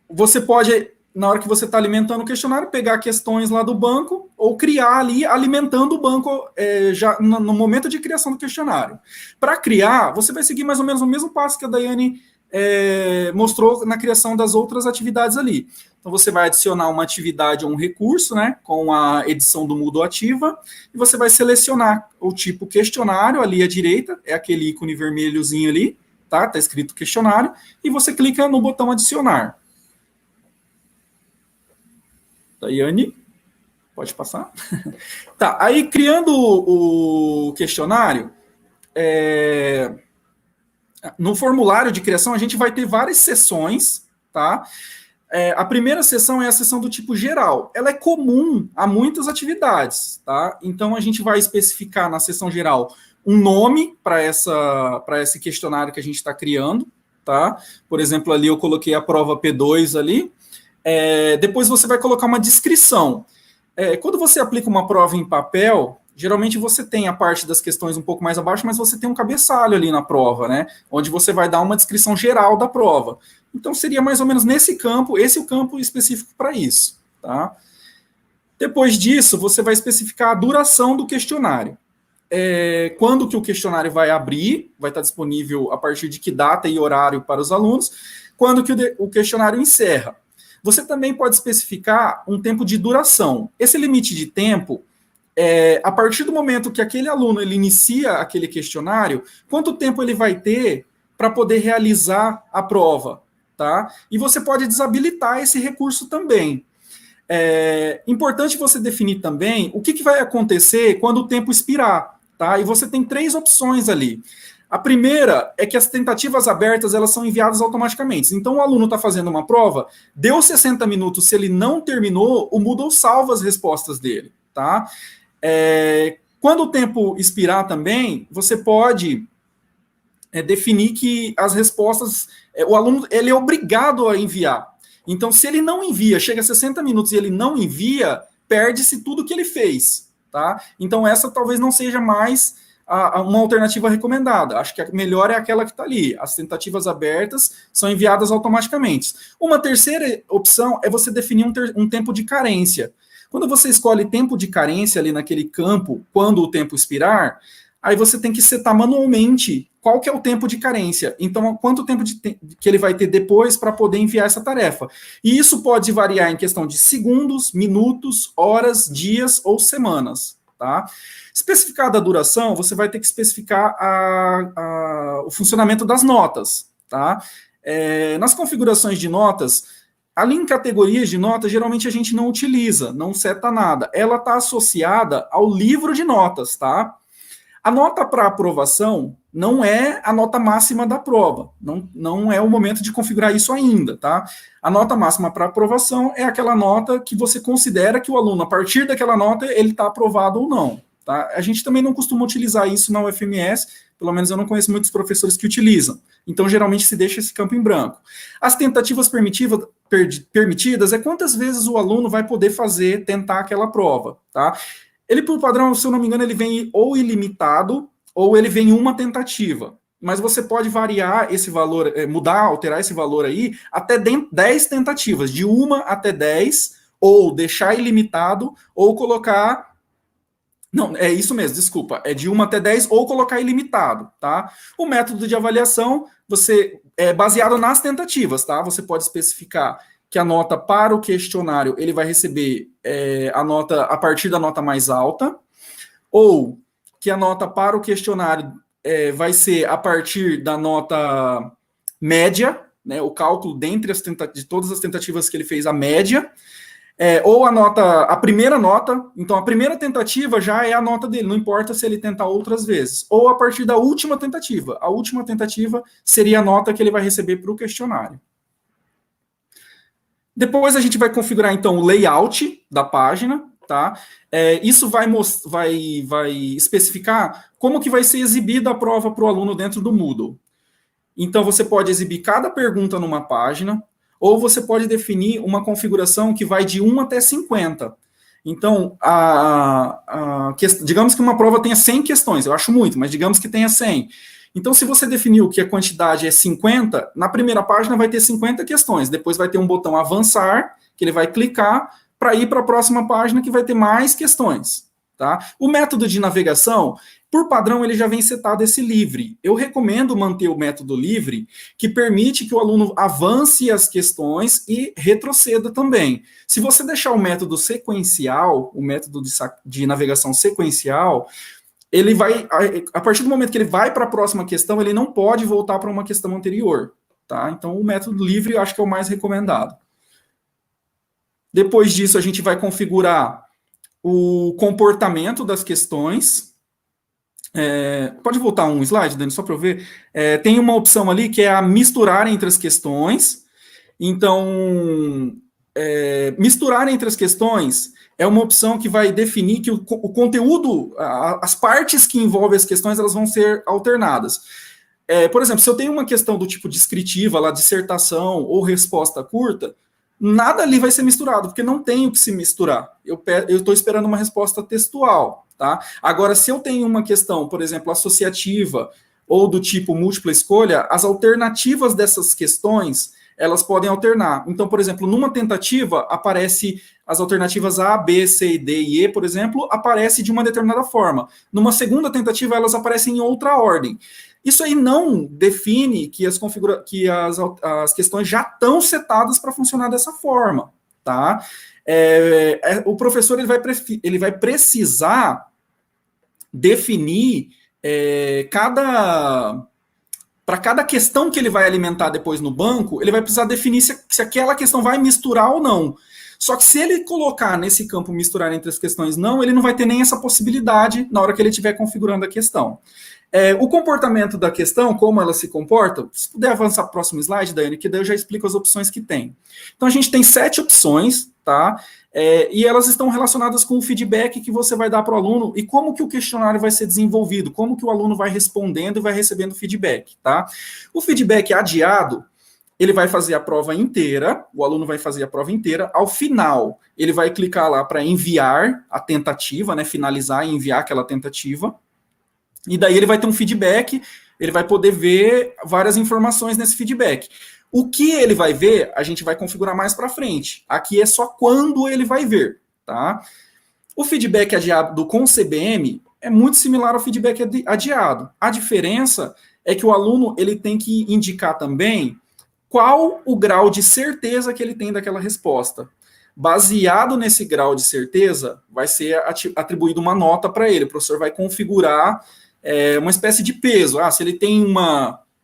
Você pode, na hora que você está alimentando o questionário, pegar questões lá do banco ou criar ali, alimentando o banco já no momento de criação do questionário. Para criar, você vai seguir mais ou menos o mesmo passo que a Daiane mostrou na criação das outras atividades ali. Então, você vai adicionar uma atividade ou um recurso, né, com a edição do Moodle ativa, e você vai selecionar o tipo questionário ali à direita, é aquele ícone vermelhozinho ali, tá? Tá escrito questionário, e você clica no botão adicionar. Daiane, pode passar? Tá, aí criando o questionário, no formulário de criação a gente vai ter várias seções, tá? A primeira seção é a seção do tipo geral. Ela é comum a muitas atividades, tá? Então, a gente vai especificar na seção geral um nome para esse questionário que a gente está criando, tá? Por exemplo, ali eu coloquei a prova P2 ali. Depois você vai colocar uma descrição. Quando você aplica uma prova em papel, geralmente você tem a parte das questões um pouco mais abaixo, mas você tem um cabeçalho ali na prova, né? Onde você vai dar uma descrição geral da prova. Então, seria mais ou menos nesse campo, esse é o campo específico para isso, tá? Depois disso, você vai especificar a duração do questionário. Quando que o questionário vai abrir, vai estar disponível a partir de que data e horário para os alunos, quando que o questionário encerra. Você também pode especificar um tempo de duração. Esse limite de tempo, a partir do momento que aquele aluno ele inicia aquele questionário, quanto tempo ele vai ter para poder realizar a prova, tá? E você pode desabilitar esse recurso também. Importante você definir também o que vai acontecer quando o tempo expirar, tá? E você tem 3 opções ali. A primeira é que as tentativas abertas elas são enviadas automaticamente. Então, o aluno está fazendo uma prova, deu 60 minutos, se ele não terminou, o Moodle salva as respostas dele, tá? Quando o tempo expirar também, você pode definir que as respostas, o aluno ele é obrigado a enviar. Então, se ele não envia, chega a 60 minutos e ele não envia, perde-se tudo que ele fez, tá? Então, essa talvez não seja mais uma alternativa recomendada. Acho que a melhor é aquela que está ali. As tentativas abertas são enviadas automaticamente. Uma terceira opção é você definir um tempo de carência. Quando você escolhe tempo de carência ali naquele campo, quando o tempo expirar, aí você tem que setar manualmente qual que é o tempo de carência. Então, quanto tempo que ele vai ter depois para poder enviar essa tarefa. E isso pode variar em questão de segundos, minutos, horas, dias ou semanas. Tá? Especificada a duração, você vai ter que especificar o funcionamento das notas. Tá? Nas configurações de notas, ali em categorias de notas, geralmente a gente não utiliza, não seta nada. Ela está associada ao livro de notas, tá? A nota para aprovação não é a nota máxima da prova, não é o momento de configurar isso ainda, tá? A nota máxima para aprovação é aquela nota que você considera que o aluno, a partir daquela nota, ele está aprovado ou não, tá? A gente também não costuma utilizar isso na UFMS, pelo menos eu não conheço muitos professores que utilizam, então geralmente se deixa esse campo em branco. As tentativas permitidas é quantas vezes o aluno vai poder tentar aquela prova, tá? Ele, por padrão, se eu não me engano, ele vem ou ilimitado, ou ele vem em uma tentativa. Mas você pode variar esse valor, alterar esse valor aí, até 10 tentativas, de 1 até 10, ou deixar ilimitado, ou colocar... Não, é isso mesmo, desculpa. É de 1 até 10, ou colocar ilimitado, tá? O método de avaliação, você é baseado nas tentativas, tá? Você pode especificar que a nota para o questionário, ele vai receber a nota a partir da nota mais alta, ou que a nota para o questionário vai ser a partir da nota média, né, o cálculo dentre de todas as tentativas que ele fez, a média, ou a primeira nota, então a primeira tentativa já é a nota dele, não importa se ele tentar outras vezes, ou a partir da última tentativa. A última tentativa seria a nota que ele vai receber para o questionário. Depois a gente vai configurar, então, o layout da página, tá? Isso vai especificar como que vai ser exibida a prova para o aluno dentro do Moodle. Então, você pode exibir cada pergunta numa página, ou você pode definir uma configuração que vai de 1 até 50. Então, digamos que uma prova tenha 100 questões, eu acho muito, mas digamos que tenha 100. Então, se você definiu que a quantidade é 50, na primeira página vai ter 50 questões, depois vai ter um botão avançar, que ele vai clicar para ir para a próxima página que vai ter mais questões. Tá? O método de navegação, por padrão, ele já vem setado esse livre. Eu recomendo manter o método livre, que permite que o aluno avance as questões e retroceda também. Se você deixar o método sequencial, o método de navegação sequencial, ele vai, a partir do momento que ele vai para a próxima questão, ele não pode voltar para uma questão anterior. Tá? Então, o método livre eu acho que é o mais recomendado. Depois disso, a gente vai configurar o comportamento das questões. Pode voltar um slide, Dani, só para eu ver. Tem uma opção ali que é a misturar entre as questões. Então, misturar entre as questões é uma opção que vai definir que o conteúdo, as partes que envolvem as questões, elas vão ser alternadas. Por exemplo, se eu tenho uma questão do tipo descritiva, lá, dissertação ou resposta curta, nada ali vai ser misturado, porque não tem o que se misturar. Eu estou esperando uma resposta textual, tá? Agora, se eu tenho uma questão, por exemplo, associativa ou do tipo múltipla escolha, as alternativas dessas questões, elas podem alternar. Então, por exemplo, numa tentativa, aparece as alternativas A, B, C, D e E, por exemplo, aparece de uma determinada forma. Numa segunda tentativa, elas aparecem em outra ordem. Isso aí não define que as questões já estão setadas para funcionar dessa forma, tá? O professor ele vai precisar definir para cada questão que ele vai alimentar depois no banco, ele vai precisar definir se aquela questão vai misturar ou não. Só que se ele colocar nesse campo misturar entre as questões não, ele não vai ter nem essa possibilidade na hora que ele estiver configurando a questão. O comportamento da questão, como ela se comporta, se puder avançar para o próximo slide, Daiane, que daí eu já explico as opções que tem. Então, a gente tem 7 opções, tá? E elas estão relacionadas com o feedback que você vai dar para o aluno e como que o questionário vai ser desenvolvido, como que o aluno vai respondendo e vai recebendo feedback, tá? O feedback adiado, ele vai fazer a prova inteira, o aluno vai fazer a prova inteira, ao final, ele vai clicar lá para enviar a tentativa, né, finalizar e enviar aquela tentativa. E daí ele vai ter um feedback, ele vai poder ver várias informações nesse feedback. O que ele vai ver, a gente vai configurar mais para frente. Aqui é só quando ele vai ver, tá? O feedback adiado com CBM é muito similar ao feedback adiado. A diferença é que o aluno ele tem que indicar também qual o grau de certeza que ele tem daquela resposta. Baseado nesse grau de certeza, vai ser atribuído uma nota para ele. O professor vai configurar uma espécie de peso. Se ele tem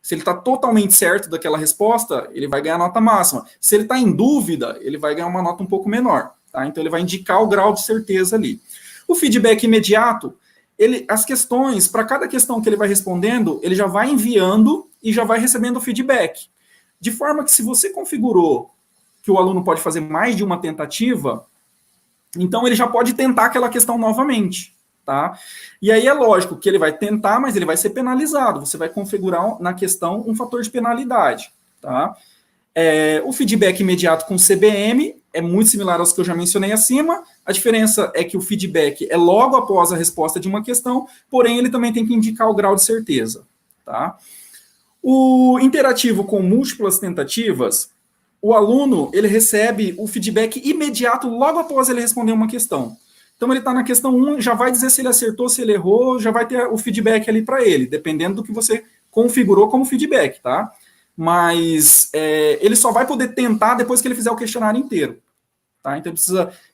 se ele está totalmente certo daquela resposta, ele vai ganhar nota máxima. Se ele está em dúvida, ele vai ganhar uma nota um pouco menor. Tá? Então, ele vai indicar o grau de certeza ali. O feedback imediato, as questões, para cada questão que ele vai respondendo, ele já vai enviando e já vai recebendo o feedback. De forma que, se você configurou que o aluno pode fazer mais de uma tentativa, então ele já pode tentar aquela questão novamente. Tá? E aí é lógico que ele vai tentar, mas ele vai ser penalizado. Você vai configurar na questão um fator de penalidade. Tá? O feedback imediato com CBM é muito similar aos que eu já mencionei acima. A diferença é que o feedback é logo após a resposta de uma questão, porém ele também tem que indicar o grau de certeza. Tá? O interativo com múltiplas tentativas, o aluno ele recebe o feedback imediato logo após ele responder uma questão. Então, ele está na questão 1, já vai dizer se ele acertou, se ele errou, já vai ter o feedback ali para ele, dependendo do que você configurou como feedback, tá? Mas ele só vai poder tentar depois que ele fizer o questionário inteiro. Tá? Então,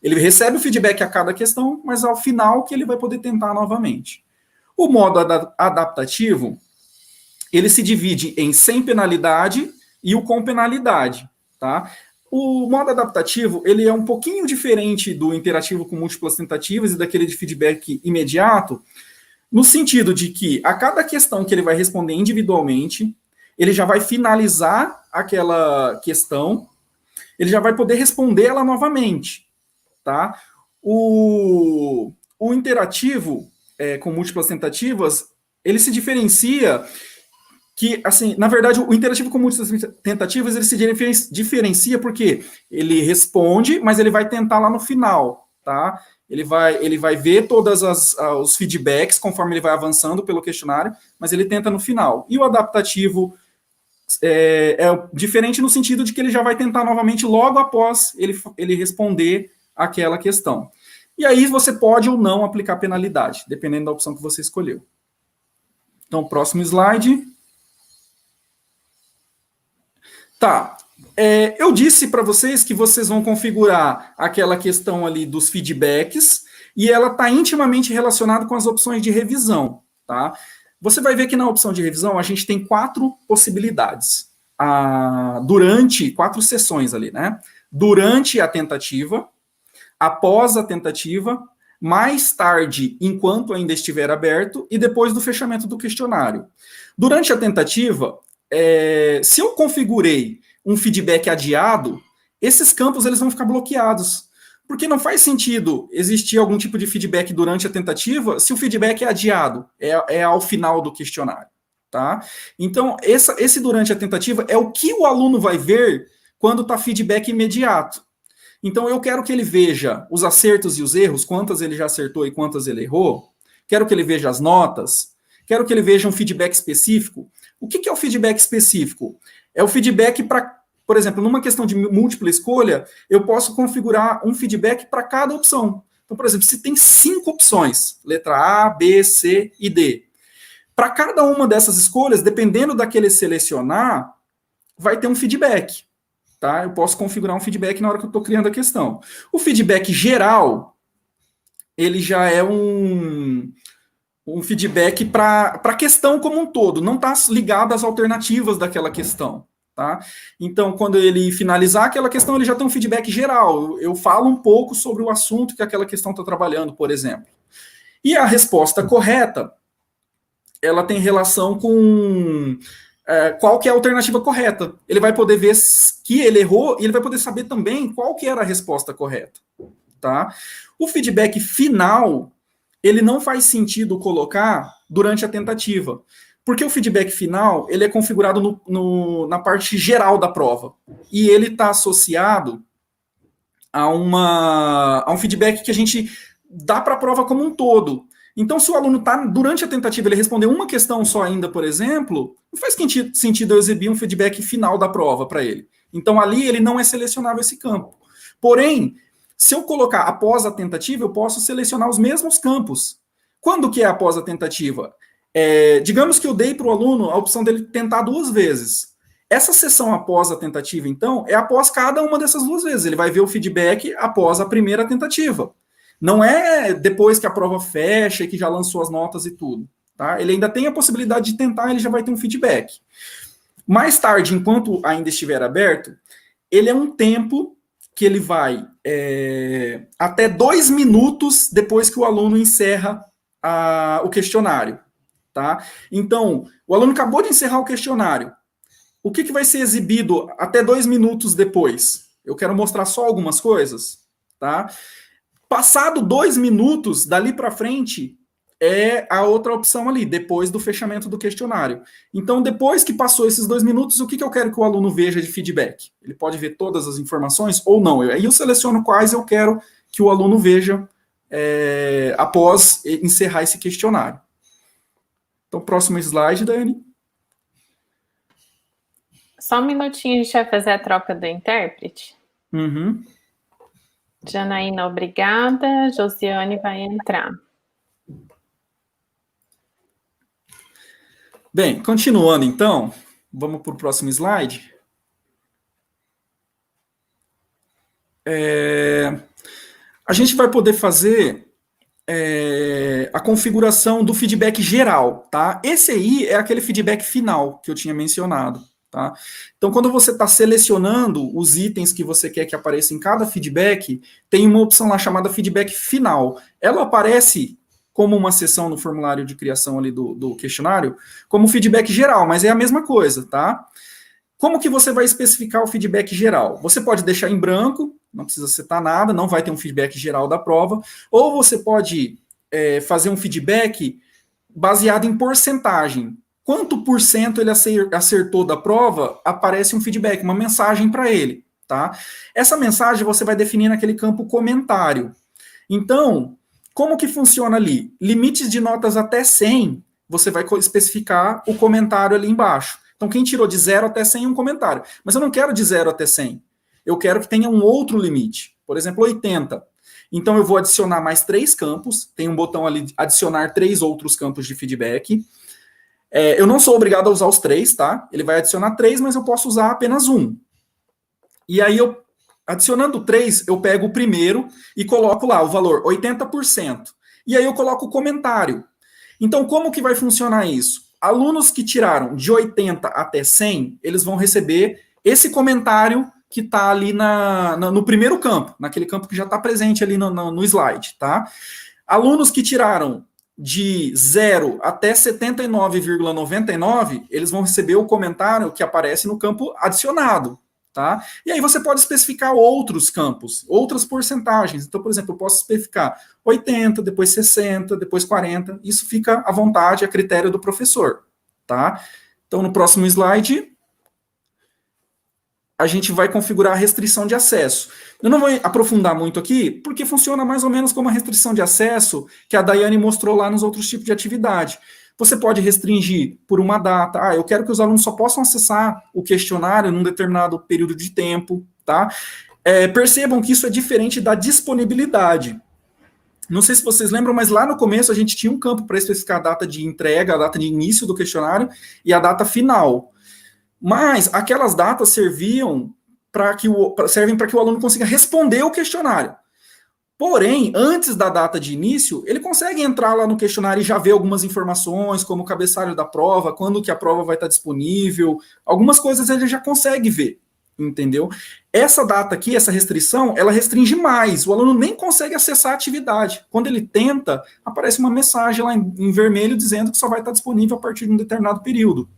ele recebe o feedback a cada questão, mas ao final que ele vai poder tentar novamente. O modo adaptativo, ele se divide em sem penalidade e o com penalidade, tá? O modo adaptativo, ele é um pouquinho diferente do interativo com múltiplas tentativas e daquele de feedback imediato, no sentido de que a cada questão que ele vai responder individualmente, ele já vai finalizar aquela questão, ele já vai poder responder ela novamente, tá? O interativo com múltiplas tentativas, ele se diferencia que, assim, na verdade, o interativo com múltiplas tentativas, ele se diferencia porque ele responde, mas ele vai tentar lá no final, tá? Ele vai ver todos os feedbacks conforme ele vai avançando pelo questionário, mas ele tenta no final. E o adaptativo é diferente no sentido de que ele já vai tentar novamente logo após ele responder aquela questão. E aí você pode ou não aplicar penalidade, dependendo da opção que você escolheu. Então, próximo slide. Tá, eu disse para vocês que vocês vão configurar aquela questão ali dos feedbacks e ela está intimamente relacionada com as opções de revisão, tá? Você vai ver que na opção de revisão a gente tem 4 possibilidades, durante 4 sessões ali, né? Durante a tentativa, após a tentativa, mais tarde, enquanto ainda estiver aberto, e depois do fechamento do questionário. Durante a tentativa, se eu configurei um feedback adiado, esses campos eles vão ficar bloqueados. Porque não faz sentido existir algum tipo de feedback durante a tentativa se o feedback é adiado, é ao final do questionário. Tá? Então, esse durante a tentativa é o que o aluno vai ver quando está feedback imediato. Então, eu quero que ele veja os acertos e os erros, quantas ele já acertou e quantas ele errou. Quero que ele veja as notas. Quero que ele veja um feedback específico. O que é o feedback específico? É o feedback para, por exemplo, numa questão de múltipla escolha, eu posso configurar um feedback para cada opção. Então, por exemplo, se tem 5 opções, letra A, B, C e D. Para cada uma dessas escolhas, dependendo da que ele selecionar, vai ter um feedback. Tá? Eu posso configurar um feedback na hora que eu estou criando a questão. O feedback geral, ele já é um feedback para a questão como um todo, não está ligado às alternativas daquela questão. Tá? Então, quando ele finalizar aquela questão, ele já tem um feedback geral. Eu falo um pouco sobre o assunto que aquela questão está trabalhando, por exemplo. E a resposta correta, ela tem relação com qual que é a alternativa correta. Ele vai poder ver que ele errou e ele vai poder saber também qual que era a resposta correta. Tá? O feedback final, ele não faz sentido colocar durante a tentativa, porque o feedback final, ele é configurado na parte geral da prova, e ele está associado a um feedback que a gente dá para a prova como um todo. Então, se o aluno está, durante a tentativa, ele respondeu uma questão só ainda, por exemplo, não faz sentido eu exibir um feedback final da prova para ele. Então, ali ele não é selecionável esse campo. Porém, se eu colocar após a tentativa, eu posso selecionar os mesmos campos. Quando que é após a tentativa? Digamos que eu dei para o aluno a opção dele tentar 2 vezes. Essa sessão após a tentativa, então, é após cada uma dessas 2 vezes. Ele vai ver o feedback após a primeira tentativa. Não é depois que a prova fecha e que já lançou as notas e tudo. Tá? Ele ainda tem a possibilidade de tentar, ele já vai ter um feedback. Mais tarde, enquanto ainda estiver aberto, ele é um tempo que ele vai até 2 minutos depois que o aluno encerra o questionário. Tá? Então, o aluno acabou de encerrar o questionário. O que vai ser exibido até 2 minutos depois? Eu quero mostrar só algumas coisas. Tá? Passado 2 minutos, dali para frente, é a outra opção ali, depois do fechamento do questionário. Então, depois que passou esses 2 minutos, o que eu quero que o aluno veja de feedback? Ele pode ver todas as informações ou não. Aí eu seleciono quais eu quero que o aluno veja após encerrar esse questionário. Então, próximo slide, Dani. Só um minutinho, a gente vai fazer a troca do intérprete. Uhum. Janaína, obrigada. Josiane vai entrar. Bem, continuando então, vamos para o próximo slide. A gente vai poder fazer a configuração do feedback geral, tá? Esse aí é aquele feedback final que eu tinha mencionado, tá? Então, quando você está selecionando os itens que você quer que apareça em cada feedback, tem uma opção lá chamada feedback final. Ela aparece como uma seção no formulário de criação ali do questionário, como feedback geral, mas é a mesma coisa, tá? Como que você vai especificar o feedback geral? Você pode deixar em branco, não precisa setar nada, não vai ter um feedback geral da prova, ou você pode fazer um feedback baseado em porcentagem. Quanto por cento ele acertou da prova, aparece um feedback, uma mensagem para ele, tá? Essa mensagem você vai definir naquele campo comentário. Então, como que funciona ali? Limites de notas até 100, você vai especificar o comentário ali embaixo. Então, quem tirou de 0 até 100 é um comentário. Mas eu não quero de 0 até 100. Eu quero que tenha um outro limite. Por exemplo, 80. Então, eu vou adicionar mais 3 campos. Tem um botão ali, adicionar 3 outros campos de feedback. Eu não sou obrigado a usar os 3, tá? Ele vai adicionar 3, mas eu posso usar apenas um. E aí, adicionando 3, eu pego o primeiro e coloco lá o valor 80%. E aí eu coloco o comentário. Então, como que vai funcionar isso? Alunos que tiraram de 80 até 100, eles vão receber esse comentário que está ali no primeiro campo, naquele campo que já está presente ali no slide, tá? Alunos que tiraram de 0 até 79,99, eles vão receber o comentário que aparece no campo adicionado, tá? E aí você pode especificar outros campos, outras porcentagens. Então, por exemplo, eu posso especificar 80, depois 60, depois 40. Isso fica à vontade, a critério do professor, tá? Então, no próximo slide, a gente vai configurar a restrição de acesso. Eu não vou aprofundar muito aqui, porque funciona mais ou menos como a restrição de acesso que a Daiane mostrou lá nos outros tipos de atividade. Você pode restringir por uma data. Eu quero que os alunos só possam acessar o questionário num determinado período de tempo, tá? Percebam que isso é diferente da disponibilidade. Não sei se vocês lembram, mas lá no começo a gente tinha um campo para especificar a data de entrega, a data de início do questionário e a data final. Mas aquelas datas servem para que o aluno consiga responder o questionário. Porém, antes da data de início, ele consegue entrar lá no questionário e já ver algumas informações, como o cabeçalho da prova, quando que a prova vai estar disponível, algumas coisas ele já consegue ver, entendeu? Essa data aqui, essa restrição, ela restringe mais, o aluno nem consegue acessar a atividade. Quando ele tenta, aparece uma mensagem lá em vermelho dizendo que só vai estar disponível a partir de um determinado período.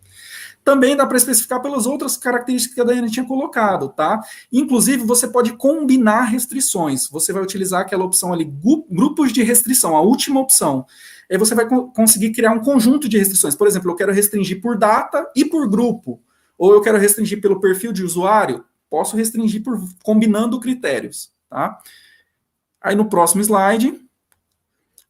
Também dá para especificar pelas outras características que a Daiane tinha colocado, tá? Inclusive, você pode combinar restrições. Você vai utilizar aquela opção ali, grupos de restrição, a última opção. Aí você vai conseguir criar um conjunto de restrições. Por exemplo, eu quero restringir por data e por grupo. Ou eu quero restringir pelo perfil de usuário. Posso restringir combinando critérios, tá? Aí no próximo slide,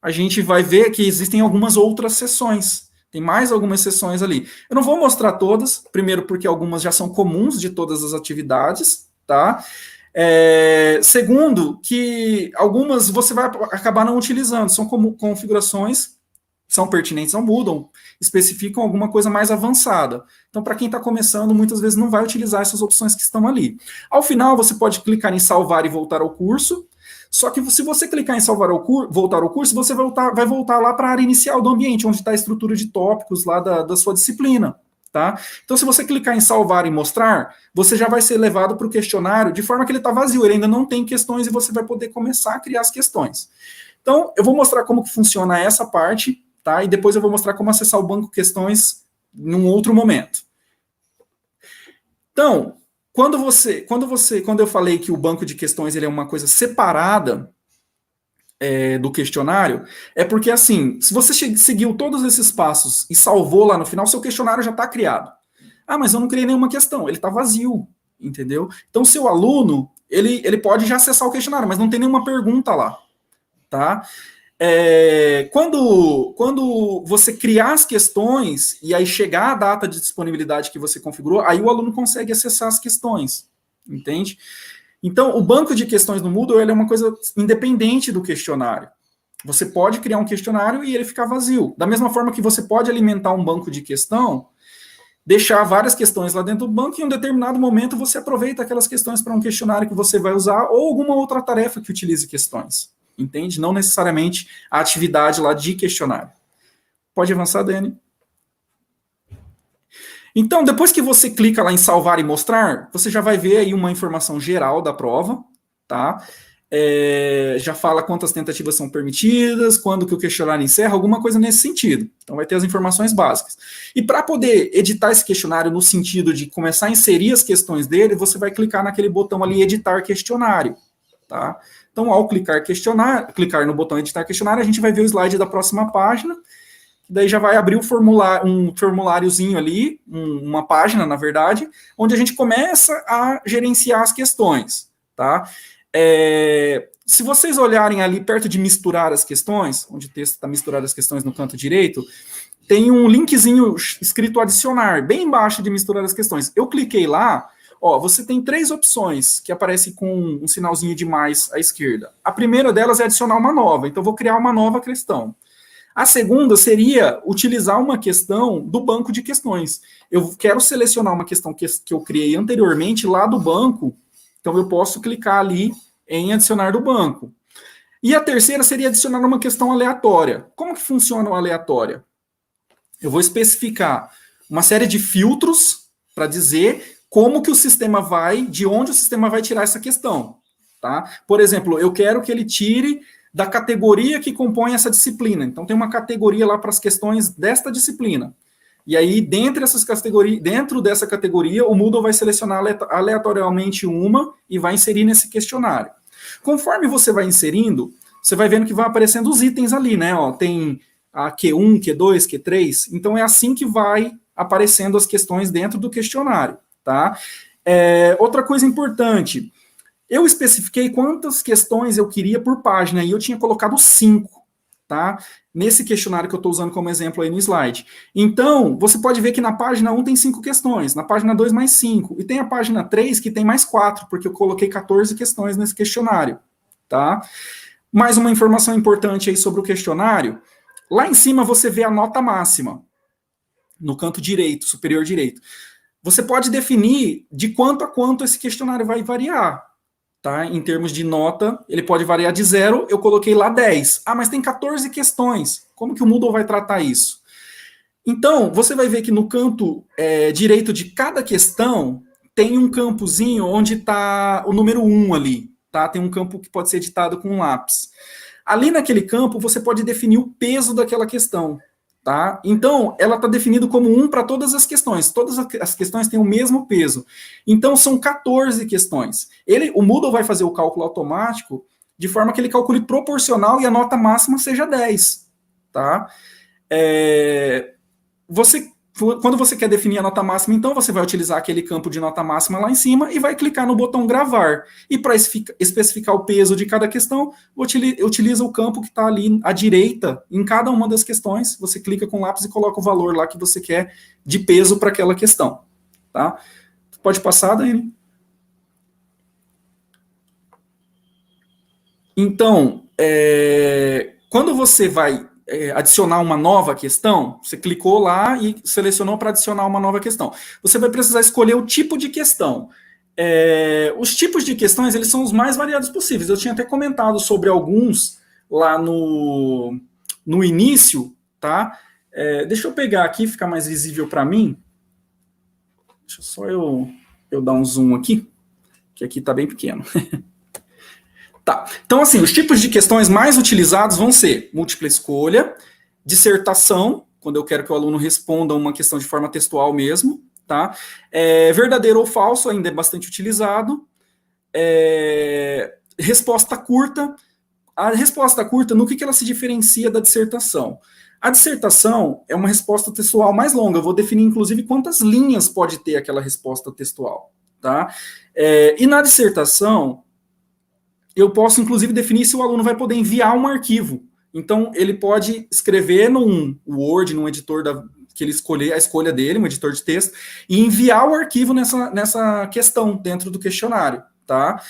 a gente vai ver que existem algumas outras seções. Tem mais algumas seções ali. Eu não vou mostrar todas, primeiro porque algumas já são comuns de todas as atividades, tá? Segundo, que algumas você vai acabar não utilizando, são configurações, são pertinentes ao Moodle, especificam alguma coisa mais avançada. Então, para quem está começando, muitas vezes não vai utilizar essas opções que estão ali. Ao final, você pode clicar em salvar e voltar ao curso, só que se você clicar em salvar voltar ao curso, você vai voltar lá para a área inicial do ambiente, onde está a estrutura de tópicos lá da sua disciplina. Tá? Então, se você clicar em salvar e mostrar, você já vai ser levado para o questionário de forma que ele está vazio, ele ainda não tem questões e você vai poder começar a criar as questões. Então, eu vou mostrar como que funciona essa parte, tá? E depois eu vou mostrar como acessar o banco questões num outro momento. Então, quando eu falei que o banco de questões ele é uma coisa separada do questionário, é porque, assim, se você seguiu todos esses passos e salvou lá no final, seu questionário já está criado. Ah, mas eu não criei nenhuma questão, ele está vazio, entendeu? Então, seu aluno, ele pode já acessar o questionário, mas não tem nenhuma pergunta lá, tá? Quando você criar as questões e aí chegar a data de disponibilidade que você configurou, aí o aluno consegue acessar as questões, entende? Então, o banco de questões no Moodle ele é uma coisa independente do questionário. Você pode criar um questionário e ele ficar vazio. Da mesma forma que você pode alimentar um banco de questão, deixar várias questões lá dentro do banco e em um determinado momento você aproveita aquelas questões para um questionário que você vai usar ou alguma outra tarefa que utilize questões. Entende? Não necessariamente a atividade lá de questionário. Pode avançar, Dani. Então, depois que você clica lá em salvar e mostrar, você já vai ver aí uma informação geral da prova, tá? Já fala quantas tentativas são permitidas, quando que o questionário encerra, alguma coisa nesse sentido. Então, vai ter as informações básicas. E para poder editar esse questionário no sentido de começar a inserir as questões dele, você vai clicar naquele botão ali, editar questionário, tá? Então, ao clicar no botão editar questionário, a gente vai ver o slide da próxima página, daí já vai abrir um formuláriozinho ali, uma página, na verdade, onde a gente começa a gerenciar as questões, tá? Se vocês olharem ali perto de misturar as questões, onde o texto está misturado as questões no canto direito, tem um linkzinho escrito adicionar, bem embaixo de misturar as questões. Eu cliquei lá, ó, você tem 3 opções que aparecem com um sinalzinho de mais à esquerda. A primeira delas é adicionar uma nova, então eu vou criar uma nova questão. A segunda seria utilizar uma questão do banco de questões. Eu quero selecionar uma questão que eu criei anteriormente lá do banco, então eu posso clicar ali em adicionar do banco. E a terceira seria adicionar uma questão aleatória. Como que funciona o aleatória? Eu vou especificar uma série de filtros para dizer como que o sistema de onde o sistema vai tirar essa questão. Tá? Por exemplo, eu quero que ele tire da categoria que compõe essa disciplina. Então, tem uma categoria lá para as questões desta disciplina. E aí, dentro dessa categoria, o Moodle vai selecionar aleatoriamente uma e vai inserir nesse questionário. Conforme você vai inserindo, você vai vendo que vai aparecendo os itens ali, né? Ó, tem a Q1, Q2, Q3. Então, é assim que vai aparecendo as questões dentro do questionário, tá? Outra coisa importante, eu especifiquei quantas questões eu queria por página, e eu tinha colocado 5, tá? Nesse questionário que eu estou usando como exemplo aí no slide. Então, você pode ver que na página 1 tem 5 questões, na página 2 mais 5, e tem a página 3 que tem mais 4, porque eu coloquei 14 questões nesse questionário, tá? Mais uma informação importante aí sobre o questionário, lá em cima você vê a nota máxima, no canto direito, superior direito. Você pode definir de quanto a quanto esse questionário vai variar. Tá? Em termos de nota, ele pode variar de 0, eu coloquei lá 10. Ah, mas tem 14 questões. Como que o Moodle vai tratar isso? Então, você vai ver que no canto direito de cada questão, tem um campozinho onde está o número 1 ali. Tá? Tem um campo que pode ser editado com um lápis. Ali naquele campo, você pode definir o peso daquela questão. Tá? Então, ela está definida como 1 para todas as questões. Todas as questões têm o mesmo peso. Então, são 14 questões. O Moodle vai fazer o cálculo automático de forma que ele calcule proporcional e a nota máxima seja 10. Tá? Você Quando você quer definir a nota máxima, então você vai utilizar aquele campo de nota máxima lá em cima e vai clicar no botão gravar. E para especificar o peso de cada questão, utiliza o campo que está ali à direita em cada uma das questões. Você clica com o lápis e coloca o valor lá que você quer de peso para aquela questão. Tá? Pode passar, Dani? Então, quando você vai adicionar uma nova questão, você clicou lá e selecionou para adicionar uma nova questão. Você vai precisar escolher o tipo de questão. Os tipos de questões, eles são os mais variados possíveis. Eu tinha até comentado sobre alguns lá no início, tá? Deixa eu pegar aqui, ficar mais visível para mim. Deixa só eu dar um zoom aqui, que aqui está bem pequeno. Tá. Então, assim, os tipos de questões mais utilizados vão ser múltipla escolha, dissertação, quando eu quero que o aluno responda uma questão de forma textual mesmo, tá? Verdadeiro ou falso ainda é bastante utilizado. Resposta curta. A resposta curta, no que ela se diferencia da dissertação? A dissertação é uma resposta textual mais longa. Eu vou definir, inclusive, quantas linhas pode ter aquela resposta textual, tá? E na dissertação, eu posso, inclusive, definir se o aluno vai poder enviar um arquivo. Então, ele pode escrever num Word, num editor que ele escolher, a escolha dele, um editor de texto, e enviar o arquivo nessa questão dentro do questionário, tá?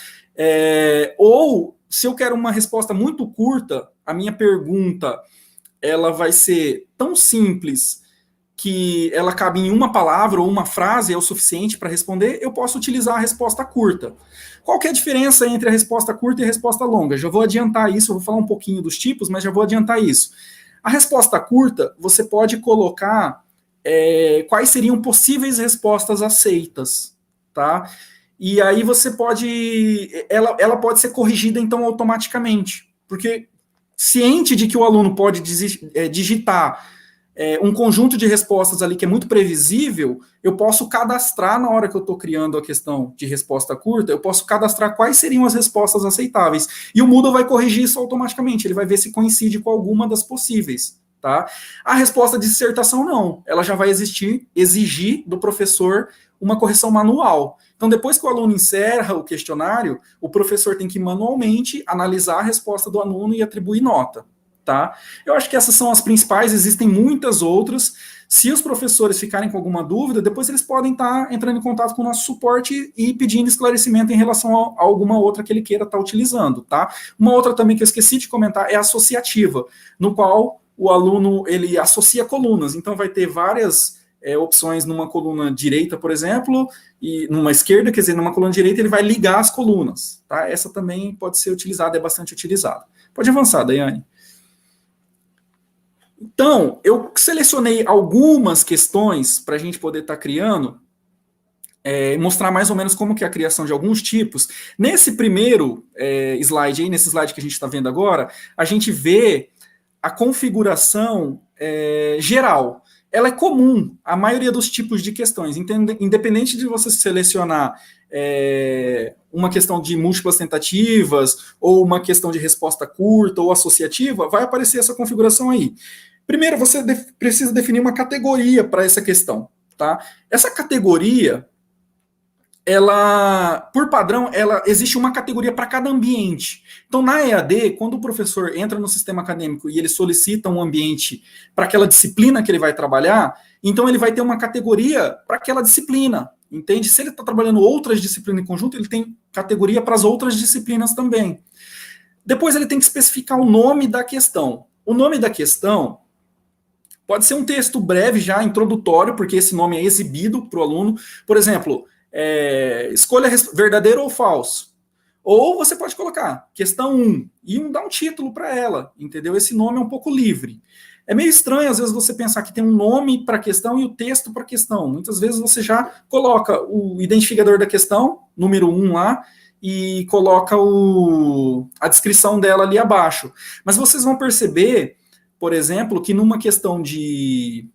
Ou, se eu quero uma resposta muito curta, a minha pergunta, ela vai ser tão simples que ela cabe em uma palavra ou uma frase é o suficiente para responder, eu posso utilizar a resposta curta. Qual que é a diferença entre a resposta curta e a resposta longa? Já vou adiantar isso, eu vou falar um pouquinho dos tipos, mas já vou adiantar isso. A resposta curta, você pode colocar quais seriam possíveis respostas aceitas, tá? E aí você pode... Ela pode ser corrigida, então, automaticamente, porque ciente de que o aluno pode digitar um conjunto de respostas ali que é muito previsível, eu posso cadastrar na hora que eu estou criando a questão de resposta curta, eu posso cadastrar quais seriam as respostas aceitáveis. E o Moodle vai corrigir isso automaticamente, ele vai ver se coincide com alguma das possíveis. Tá? A resposta de dissertação não, ela já vai exigir do professor uma correção manual. Então, depois que o aluno encerra o questionário, o professor tem que manualmente analisar a resposta do aluno e atribuir nota. Tá? Eu acho que essas são as principais, existem muitas outras. Se os professores ficarem com alguma dúvida, depois eles podem estar entrando em contato com o nosso suporte e pedindo esclarecimento em relação a alguma outra que ele queira estar utilizando. Tá? Uma outra também que eu esqueci de comentar é a associativa, no qual o aluno ele associa colunas. Então vai ter várias opções numa coluna direita, por exemplo, e numa esquerda, quer dizer, numa coluna direita ele vai ligar as colunas. Tá? Essa também pode ser utilizada, é bastante utilizada. Pode avançar, Daiane. Então, eu selecionei algumas questões para a gente poder estar criando, mostrar mais ou menos como que é a criação de alguns tipos. Nesse primeiro slide aí, nesse slide que a gente está vendo agora, a gente vê a configuração geral. Ela é comum a maioria dos tipos de questões, independente de você selecionar uma questão de múltiplas tentativas, ou uma questão de resposta curta ou associativa, vai aparecer essa configuração aí. Primeiro, você precisa definir uma categoria para essa questão. Tá? Essa categoria, por padrão, existe uma categoria para cada ambiente. Então, na EAD, quando o professor entra no sistema acadêmico e ele solicita um ambiente para aquela disciplina que ele vai trabalhar, então ele vai ter uma categoria para aquela disciplina, entende? Se ele está trabalhando outras disciplinas em conjunto, ele tem categoria para as outras disciplinas também. Depois ele tem que especificar o nome da questão. O nome da questão pode ser um texto breve já, introdutório, porque esse nome é exibido para o aluno. Por exemplo, escolha verdadeiro ou falso. Ou você pode colocar questão 1 e dar um título para ela, entendeu? Esse nome é um pouco livre. É meio estranho, às vezes, você pensar que tem um nome para a questão e o texto para a questão. Muitas vezes você já coloca o identificador da questão, número 1 lá, e coloca a descrição dela ali abaixo. Mas vocês vão perceber, por exemplo, que numa questão de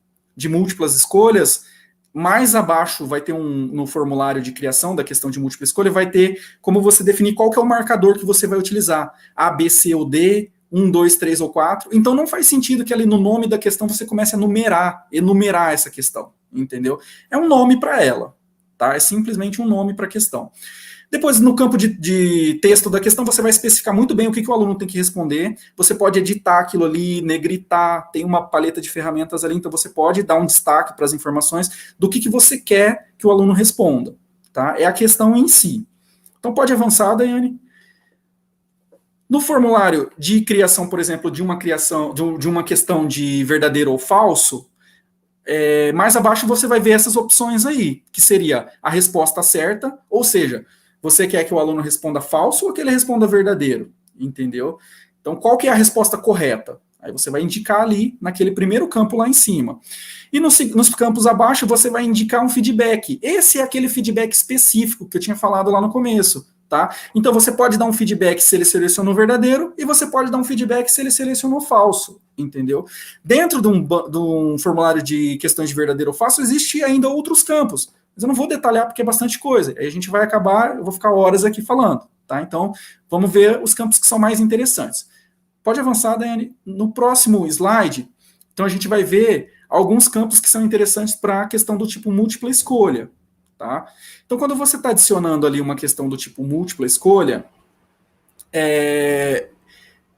múltiplas escolhas, mais abaixo vai ter no formulário de criação da questão de múltipla escolha, vai ter como você definir qual que é o marcador que você vai utilizar. A, B, C ou D, 1, 2, 3 ou 4. Então não faz sentido que ali no nome da questão você comece a enumerar essa questão, entendeu? É um nome para ela, tá? É simplesmente um nome para a questão. Depois, no campo de texto da questão, você vai especificar muito bem o que o aluno tem que responder. Você pode editar aquilo ali, negritar, tem uma paleta de ferramentas ali, então você pode dar um destaque para as informações do que você quer que o aluno responda, tá? É a questão em si. Então pode avançar, Daiane. No formulário de criação, por exemplo, de uma questão de verdadeiro ou falso, mais abaixo você vai ver essas opções aí, que seria a resposta certa, ou seja, você quer que o aluno responda falso ou que ele responda verdadeiro, entendeu? Então, qual que é a resposta correta? Aí você vai indicar ali, naquele primeiro campo lá em cima. E nos campos abaixo, você vai indicar um feedback. Esse é aquele feedback específico que eu tinha falado lá no começo, tá? Então, você pode dar um feedback se ele selecionou verdadeiro e você pode dar um feedback se ele selecionou falso, entendeu? Dentro de um formulário de questões de verdadeiro ou falso, existe ainda outros campos. Mas eu não vou detalhar porque é bastante coisa. Aí a gente vai acabar, eu vou ficar horas aqui falando, tá? Então, vamos ver os campos que são mais interessantes. Pode avançar, Daiane. No próximo slide, então a gente vai ver alguns campos que são interessantes para a questão do tipo múltipla escolha, tá? Então, quando você está adicionando ali uma questão do tipo múltipla escolha, é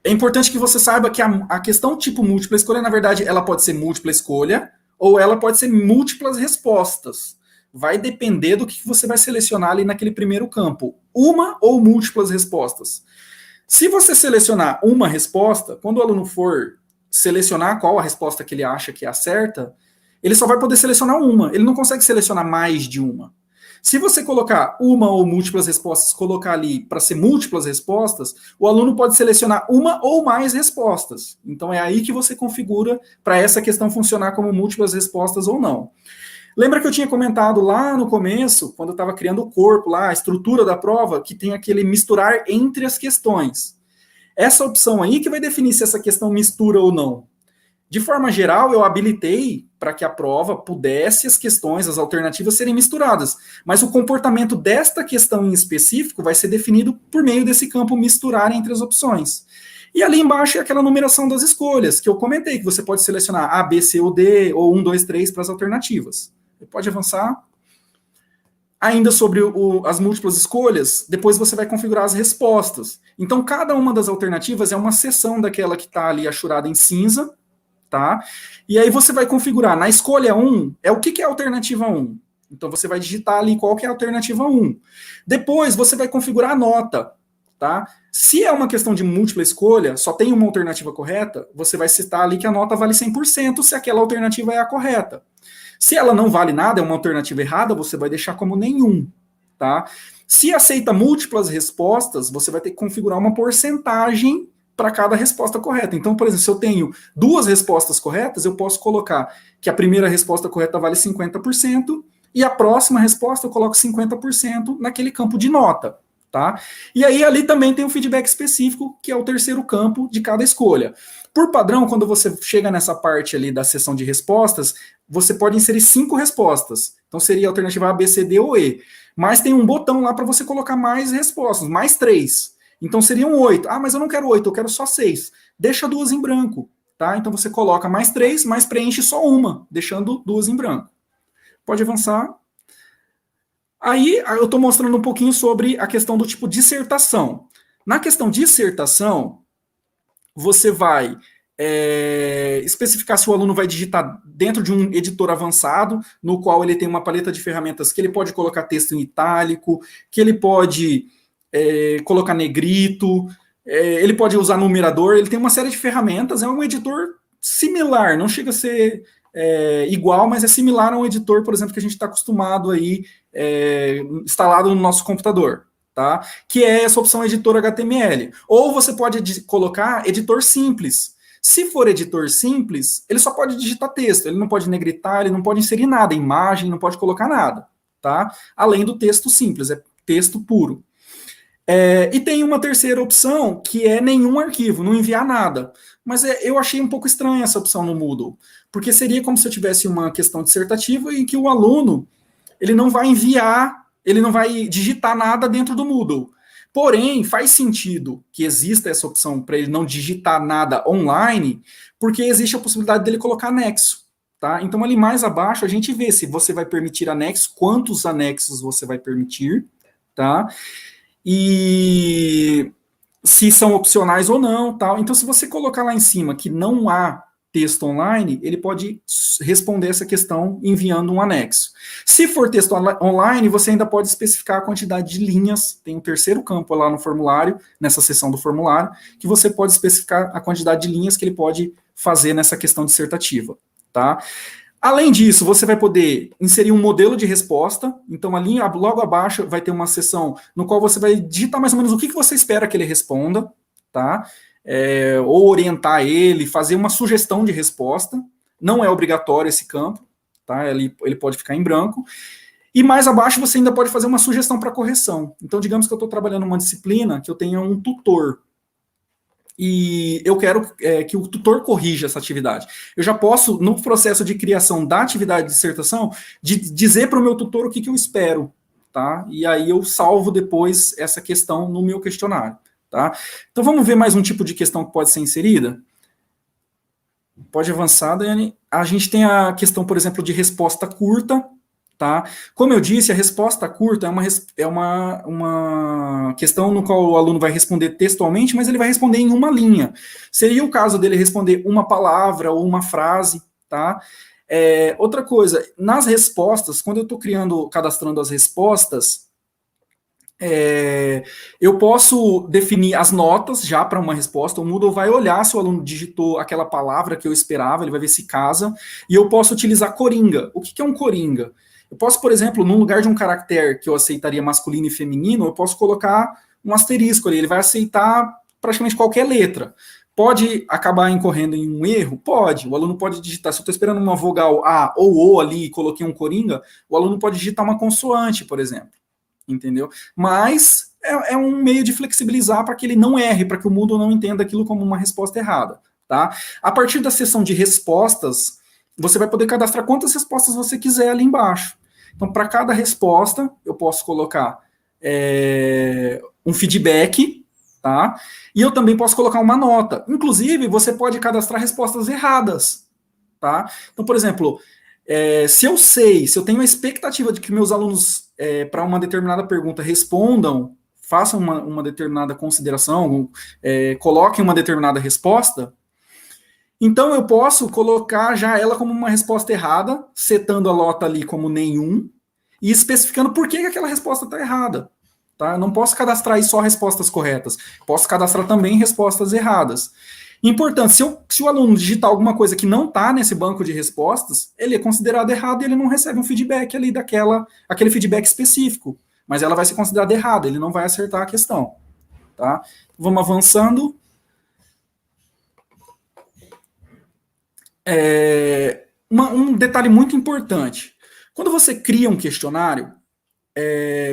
importante que você saiba que a questão tipo múltipla escolha, na verdade, ela pode ser múltipla escolha ou ela pode ser múltiplas respostas. Vai depender do que você vai selecionar ali naquele primeiro campo. Uma ou múltiplas respostas. Se você selecionar uma resposta, quando o aluno for selecionar qual a resposta que ele acha que é a certa, ele só vai poder selecionar uma. Ele não consegue selecionar mais de uma. Se você colocar uma ou múltiplas respostas, colocar ali para ser múltiplas respostas, o aluno pode selecionar uma ou mais respostas. Então é aí que você configura para essa questão funcionar como múltiplas respostas ou não. Lembra que eu tinha comentado lá no começo, quando eu estava criando o corpo lá, a estrutura da prova, que tem aquele misturar entre as questões. Essa opção aí que vai definir se essa questão mistura ou não. De forma geral, eu habilitei para que a prova pudesse as questões, as alternativas serem misturadas. Mas o comportamento desta questão em específico vai ser definido por meio desse campo misturar entre as opções. E ali embaixo é aquela numeração das escolhas, que eu comentei, que você pode selecionar A, B, C ou D, ou 1, 2, 3 para as alternativas. Pode avançar. Ainda sobre as múltiplas escolhas, depois você vai configurar as respostas. Então, cada uma das alternativas é uma seção daquela que está ali achurada em cinza, tá? E aí você vai configurar. Na escolha 1, o que é a alternativa 1? Então, você vai digitar ali qual que é a alternativa 1. Depois, você vai configurar a nota, tá? Se é uma questão de múltipla escolha, só tem uma alternativa correta, você vai citar ali que a nota vale 100% se aquela alternativa é a correta. Se ela não vale nada, é uma alternativa errada, você vai deixar como nenhum, tá? Se aceita múltiplas respostas, você vai ter que configurar uma porcentagem para cada resposta correta. Então, por exemplo, se eu tenho 2 respostas corretas, eu posso colocar que a primeira resposta correta vale 50% e a próxima resposta eu coloco 50% naquele campo de nota, tá? E aí ali também tem um feedback específico, que é o terceiro campo de cada escolha. Por padrão, quando você chega nessa parte ali da seção de respostas, você pode inserir 5 respostas. Então seria a alternativa A, B, C, D ou E. Mas tem um botão lá para você colocar mais respostas, mais 3. Então seriam 8. Ah, mas eu não quero 8, eu quero só 6. Deixa 2 em branco, tá? Então você coloca mais 3, mas preenche só uma, deixando 2 em branco. Pode avançar. Aí eu estou mostrando um pouquinho sobre a questão do tipo dissertação. Na questão dissertação, você vai especificar se o aluno vai digitar dentro de um editor avançado, no qual ele tem uma paleta de ferramentas que ele pode colocar texto em itálico, que ele pode colocar negrito, ele pode usar numerador, ele tem uma série de ferramentas, é um editor similar, não chega a ser igual, mas é similar a um editor, por exemplo, que a gente está acostumado aí, instalado no nosso computador. Tá? Que é essa opção editor HTML. Ou você pode colocar editor simples. Se for editor simples, ele só pode digitar texto, ele não pode negritar, ele não pode inserir nada, imagem, não pode colocar nada, tá? Além do texto simples, é texto puro. E tem uma terceira opção, que é nenhum arquivo, não enviar nada. Mas eu achei um pouco estranha essa opção no Moodle, porque seria como se eu tivesse uma questão dissertativa em que o aluno, ele não vai enviar, ele não vai digitar nada dentro do Moodle. Porém, faz sentido que exista essa opção para ele não digitar nada online, porque existe a possibilidade dele colocar anexo. Tá? Então, ali mais abaixo, a gente vê se você vai permitir anexo, quantos anexos você vai permitir, tá? E se são opcionais ou não, tal. Então, se você colocar lá em cima que não há texto online, ele pode responder essa questão enviando um anexo. Se for texto online, você ainda pode especificar a quantidade de linhas, tem um terceiro campo lá no formulário, nessa seção do formulário, que você pode especificar a quantidade de linhas que ele pode fazer nessa questão dissertativa, tá? Além disso, você vai poder inserir um modelo de resposta. Então, ali logo abaixo vai ter uma seção no qual você vai digitar mais ou menos o que você espera que ele responda, tá? Ou orientar ele, fazer uma sugestão de resposta. Não é obrigatório esse campo, tá? Ele pode ficar em branco. E mais abaixo você ainda pode fazer uma sugestão para correção. Então, digamos que eu estou trabalhando numa disciplina que eu tenha um tutor. E eu quero que o tutor corrija essa atividade. Eu já posso, no processo de criação da atividade de dissertação, dizer para o meu tutor o que eu espero, tá? E aí eu salvo depois essa questão no meu questionário, tá? Então vamos ver mais um tipo de questão que pode ser inserida? Pode avançar, Dani. A gente tem a questão, por exemplo, de resposta curta, tá? Como eu disse, a resposta curta é uma questão no qual o aluno vai responder textualmente, mas ele vai responder em uma linha. Seria o caso dele responder uma palavra ou uma frase, tá? Outra coisa, nas respostas, quando eu estou cadastrando as respostas, eu posso definir as notas já para uma resposta. O Moodle vai olhar se o aluno digitou aquela palavra que eu esperava, ele vai ver se casa, e eu posso utilizar coringa. O que é um coringa? Eu posso, por exemplo, no lugar de um caractere que eu aceitaria masculino e feminino, eu posso colocar um asterisco ali, ele vai aceitar praticamente qualquer letra. Pode acabar incorrendo em um erro? Pode. O aluno pode digitar, se eu estou esperando uma vogal A ou O ali e coloquei um coringa, o aluno pode digitar uma consoante, por exemplo. Entendeu? Mas é um meio de flexibilizar para que ele não erre, para que o Moodle não entenda aquilo como uma resposta errada. Tá? A partir da seção de respostas, você vai poder cadastrar quantas respostas você quiser ali embaixo. Então, para cada resposta, eu posso colocar um feedback, tá? E eu também posso colocar uma nota. Inclusive, você pode cadastrar respostas erradas, tá? Então, por exemplo, se eu tenho a expectativa de que meus alunos, para uma determinada pergunta, respondam, façam uma determinada consideração, coloquem uma determinada resposta, então eu posso colocar já ela como uma resposta errada, setando a nota ali como nenhum, e especificando por que aquela resposta está errada. Tá? Eu não posso cadastrar aí só respostas corretas, posso cadastrar também respostas erradas. Importante, se o aluno digitar alguma coisa que não está nesse banco de respostas, ele é considerado errado e ele não recebe um feedback ali aquele feedback específico, mas ela vai ser considerada errada, ele não vai acertar a questão. Tá? Vamos avançando. Um detalhe muito importante. Quando você cria um questionário,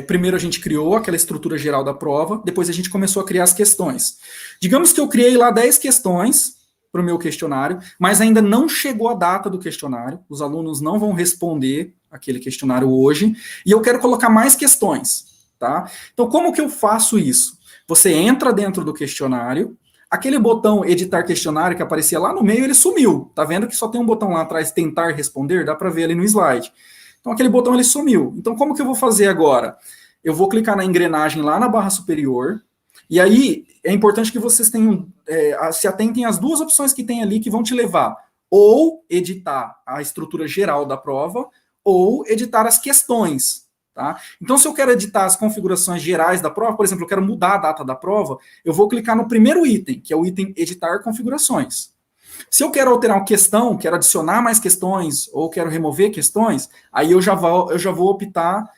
primeiro a gente criou aquela estrutura geral da prova, depois a gente começou a criar as questões. Digamos que eu criei lá 10 questões para o meu questionário, mas ainda não chegou a data do questionário, os alunos não vão responder aquele questionário hoje, e eu quero colocar mais questões. Tá? Então, como que eu faço isso? Você entra dentro do questionário, aquele botão editar questionário que aparecia lá no meio, ele sumiu. Tá vendo que só tem um botão lá atrás, tentar responder? Dá para ver ali no slide. Então, aquele botão ele sumiu. Então, como que eu vou fazer agora? Eu vou clicar na engrenagem lá na barra superior, e aí é importante que vocês tenham, se atentem às duas opções que tem ali que vão te levar ou editar a estrutura geral da prova, ou editar as questões. Tá? Então, se eu quero editar as configurações gerais da prova, por exemplo, eu quero mudar a data da prova, eu vou clicar no primeiro item, que é o item editar configurações. Se eu quero alterar uma questão, quero adicionar mais questões, ou quero remover questões, aí eu já vou optar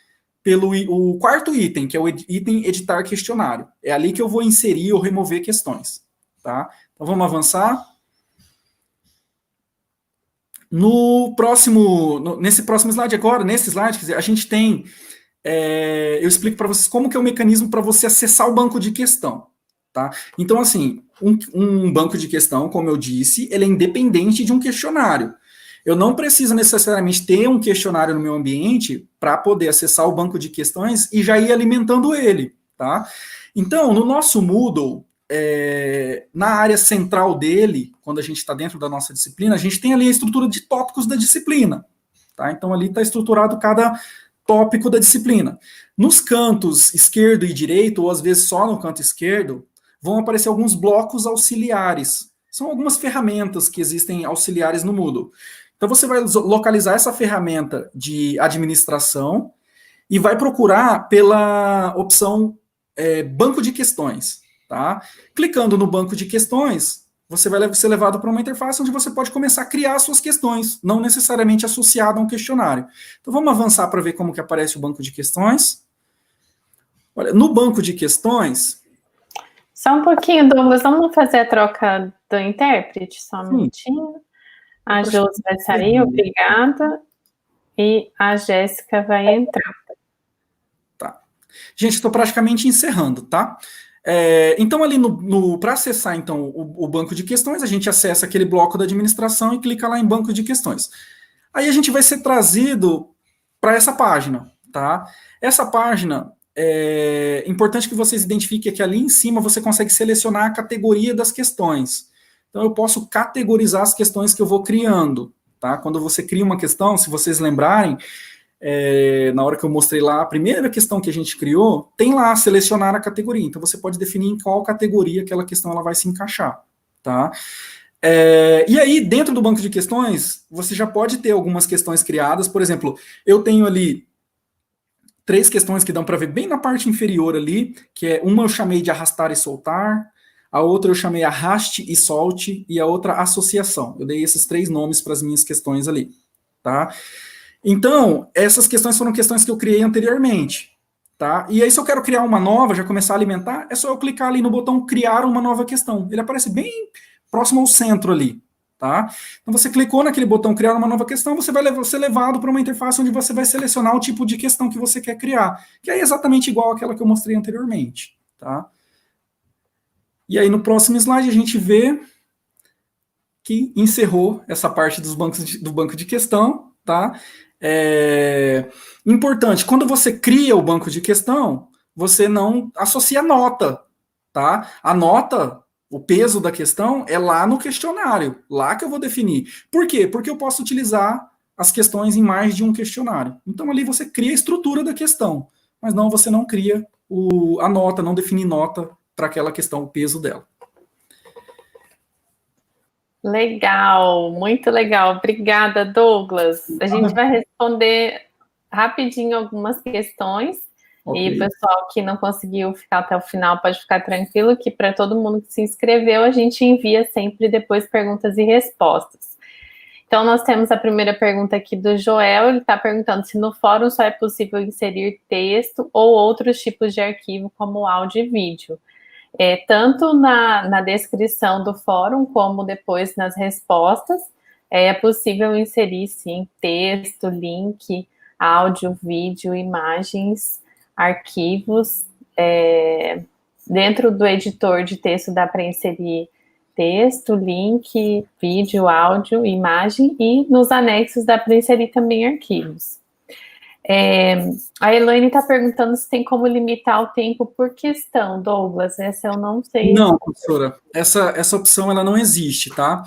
pelo o quarto item, que é o item editar questionário. É ali que eu vou inserir ou remover questões. Tá? Então, vamos avançar. Nesse próximo slide agora, nesse slide, a gente tem, eu explico para vocês como que é o mecanismo para você acessar o banco de questão. Tá? Então, assim, um banco de questão, como eu disse, ele é independente de um questionário. Eu não preciso necessariamente ter um questionário no meu ambiente para poder acessar o banco de questões e já ir alimentando ele. Tá? Então, no nosso Moodle, na área central dele, quando a gente está dentro da nossa disciplina, a gente tem ali a estrutura de tópicos da disciplina. Tá? Então, ali está estruturado cada tópico da disciplina. Nos cantos esquerdo e direito, ou às vezes só no canto esquerdo, vão aparecer alguns blocos auxiliares. São algumas ferramentas que existem auxiliares no Moodle. Então, você vai localizar essa ferramenta de administração e vai procurar pela opção banco de questões. Tá? Clicando no banco de questões, você vai ser levado para uma interface onde você pode começar a criar suas questões, não necessariamente associada a um questionário. Então, vamos avançar para ver como que aparece o banco de questões. Olha, no banco de questões... Só um pouquinho, Douglas, vamos fazer a troca do intérprete? Só um minutinho. A Josi vai sair, obrigada. E a Jéssica vai entrar. Tá. Gente, estou praticamente encerrando, tá? Então, ali para acessar então, o banco de questões, a gente acessa aquele bloco da administração e clica lá em banco de questões. Aí a gente vai ser trazido para essa página, tá? Essa página, é importante que vocês identifiquem que ali em cima você consegue selecionar a categoria das questões. Então, eu posso categorizar as questões que eu vou criando, tá? Quando você cria uma questão, se vocês lembrarem, na hora que eu mostrei lá, a primeira questão que a gente criou, tem lá selecionar a categoria. Então, você pode definir em qual categoria aquela questão ela vai se encaixar, tá? E aí, dentro do banco de questões, você já pode ter algumas questões criadas. Por exemplo, eu tenho ali 3 questões que dão para ver bem na parte inferior ali, que uma eu chamei de arrastar e soltar, a outra eu chamei arraste e solte, e a outra associação. Eu dei esses 3 nomes para as minhas questões ali, tá? Então, essas questões foram questões que eu criei anteriormente, tá? E aí, se eu quero criar uma nova, já começar a alimentar, é só eu clicar ali no botão criar uma nova questão. Ele aparece bem próximo ao centro ali, tá? Então, você clicou naquele botão criar uma nova questão, você vai ser levado para uma interface onde você vai selecionar o tipo de questão que você quer criar, que é exatamente igual àquela que eu mostrei anteriormente, tá? E aí, no próximo slide, a gente vê que encerrou essa parte do banco de questão, tá? Importante, quando você cria o banco de questão, você não associa nota, tá? A nota, o peso da questão é lá no questionário, lá que eu vou definir. Por quê? Porque eu posso utilizar as questões em mais de um questionário. Então ali você cria a estrutura da questão, mas não, você não cria a nota, não define nota para aquela questão, o peso dela. Legal, muito legal. Obrigada, Douglas. A gente vai responder rapidinho algumas questões. Okay. E o pessoal que não conseguiu ficar até o final pode ficar tranquilo que para todo mundo que se inscreveu, a gente envia sempre depois perguntas e respostas. Então, nós temos a primeira pergunta aqui do Joel. Ele está perguntando se no fórum só é possível inserir texto ou outros tipos de arquivo, como áudio e vídeo. Tanto na descrição do fórum, como depois nas respostas, é possível inserir, sim, texto, link, áudio, vídeo, imagens, arquivos. Dentro do editor de texto dá para inserir texto, link, vídeo, áudio, imagem, e nos anexos dá para inserir também arquivos. A Elaine está perguntando se tem como limitar o tempo por questão, Douglas. Essa eu não sei. Não, professora, essa opção ela não existe, tá?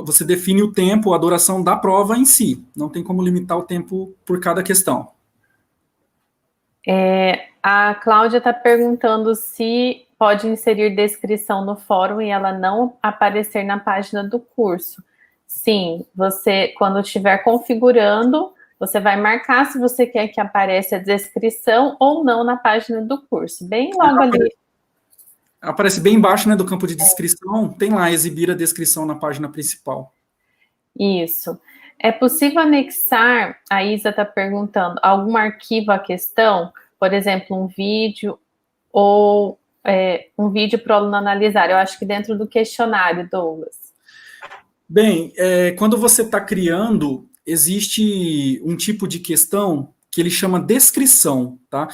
Você define o tempo, a duração da prova em si. Não tem como limitar o tempo por cada questão. A Cláudia está perguntando se pode inserir descrição no fórum e ela não aparecer na página do curso. Sim, você, quando estiver configurando, você vai marcar se você quer que apareça a descrição ou não na página do curso, bem logo ali. Aparece bem embaixo, né, do campo de descrição, tem lá, exibir a descrição na página principal. Isso. É possível anexar, a Isa está perguntando, algum arquivo à questão? Por exemplo, um vídeo ou um vídeo para o aluno analisar. Eu acho que dentro do questionário, Douglas. Bem, quando você está criando, existe um tipo de questão que ele chama descrição, tá?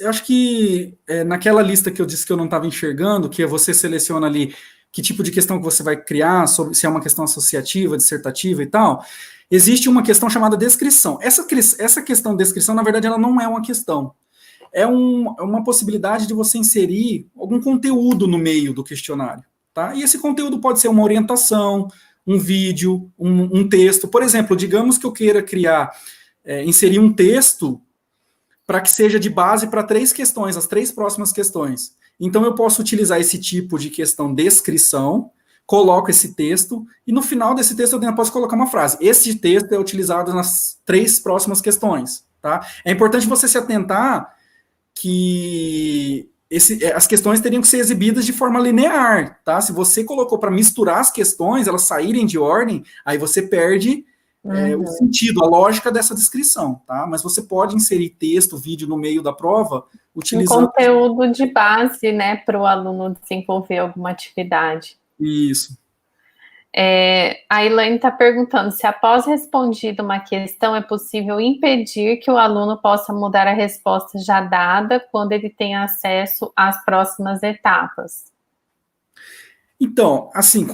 Eu acho que naquela lista que eu disse que eu não estava enxergando, que você seleciona ali que tipo de questão que você vai criar, se é uma questão associativa, dissertativa e tal, existe uma questão chamada descrição. Essa questão descrição, na verdade, ela não é uma questão. é uma possibilidade de você inserir algum conteúdo no meio do questionário, tá? E esse conteúdo pode ser uma orientação, um vídeo, um texto. Por exemplo, digamos que eu queira inserir um texto para que seja de base para 3 questões, as 3 próximas questões. Então, eu posso utilizar esse tipo de questão descrição, coloco esse texto, e no final desse texto eu ainda posso colocar uma frase. Esse texto é utilizado nas 3 próximas questões, tá? É importante você se atentar que as questões teriam que ser exibidas de forma linear, tá? Se você colocou para misturar as questões, elas saírem de ordem, aí você perde o sentido, a lógica dessa descrição, tá? Mas você pode inserir texto, vídeo no meio da prova, utilizando... Um conteúdo de base, né, para o aluno desenvolver alguma atividade. Isso. A Elaine está perguntando se após respondida uma questão é possível impedir que o aluno possa mudar a resposta já dada quando ele tem acesso às próximas etapas. Então, assim,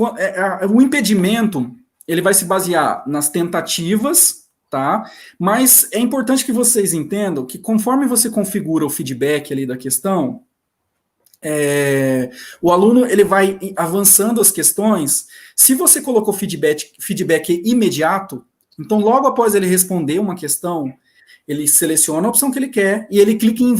o impedimento, ele vai se basear nas tentativas, tá? Mas é importante que vocês entendam que conforme você configura o feedback ali da questão, o aluno ele vai avançando as questões. Se você colocou feedback imediato, então logo após ele responder uma questão, ele seleciona a opção que ele quer e ele clica em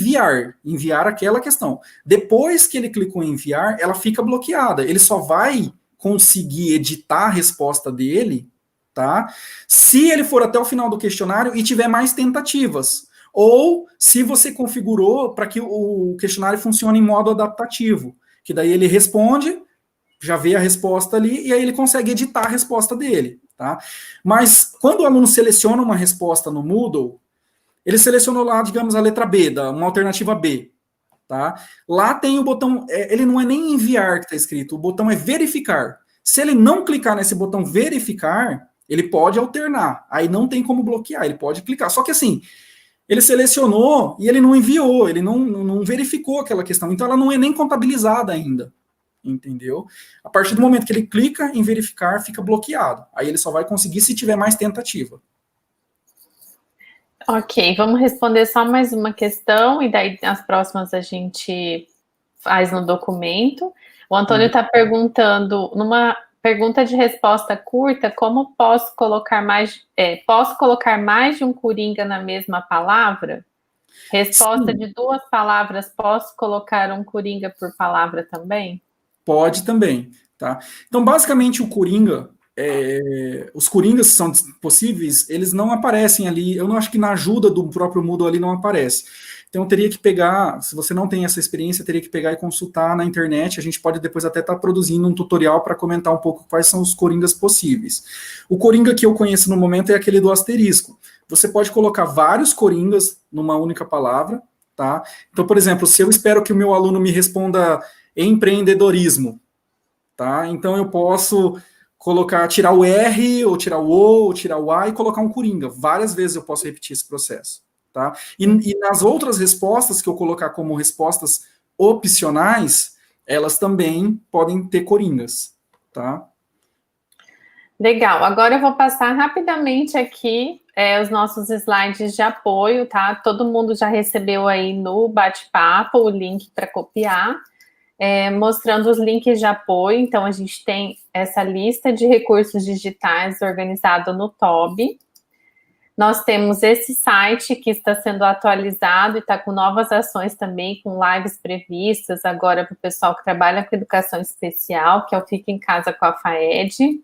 enviar aquela questão. Depois que ele clicou em enviar, ela fica bloqueada. Ele só vai conseguir editar a resposta dele, tá? Se ele for até o final do questionário e tiver mais tentativas. Ou se você configurou para que o questionário funcione em modo adaptativo, que daí ele responde, já vê a resposta ali, e aí ele consegue editar a resposta dele, tá? Mas quando o aluno seleciona uma resposta no Moodle, ele selecionou lá, digamos, a letra B, uma alternativa B, tá? Lá tem o botão, ele não é nem enviar que está escrito, o botão é verificar. Se ele não clicar nesse botão verificar, ele pode alternar, aí não tem como bloquear, ele pode clicar. Só que assim, ele selecionou e ele não enviou, ele não verificou aquela questão, então ela não é nem contabilizada ainda, entendeu? A partir do momento que ele clica em verificar, fica bloqueado. Aí ele só vai conseguir se tiver mais tentativa. Ok, vamos responder só mais uma questão e daí as próximas a gente faz no documento. O Antônio está perguntando, numa pergunta de resposta curta, como posso colocar mais de um coringa na mesma palavra? Resposta de 2 palavras, posso colocar um coringa por palavra também? Pode também, tá? Então, basicamente, o coringa, os coringas que são possíveis, eles não aparecem ali. Eu não acho que na ajuda do próprio Moodle ali não aparece. Então, eu teria que pegar, se você não tem essa experiência, teria que pegar e consultar na internet. A gente pode depois até estar produzindo um tutorial para comentar um pouco quais são os coringas possíveis. O coringa que eu conheço no momento é aquele do asterisco. Você pode colocar vários coringas numa única palavra, tá? Então, por exemplo, se eu espero que o meu aluno me responda empreendedorismo, tá? Então eu posso tirar o R, ou tirar o O, ou tirar o A e colocar um coringa. Várias vezes eu posso repetir esse processo, tá? E nas outras respostas que eu colocar como respostas opcionais, elas também podem ter coringas, tá? Legal, agora eu vou passar rapidamente aqui os nossos slides de apoio, tá? Todo mundo já recebeu aí no bate-papo o link para copiar. Mostrando os links de apoio. Então, a gente tem essa lista de recursos digitais organizado no TOB. Nós temos esse site que está sendo atualizado e está com novas ações também, com lives previstas agora para o pessoal que trabalha com educação especial, que é o Fica em Casa com a FAED.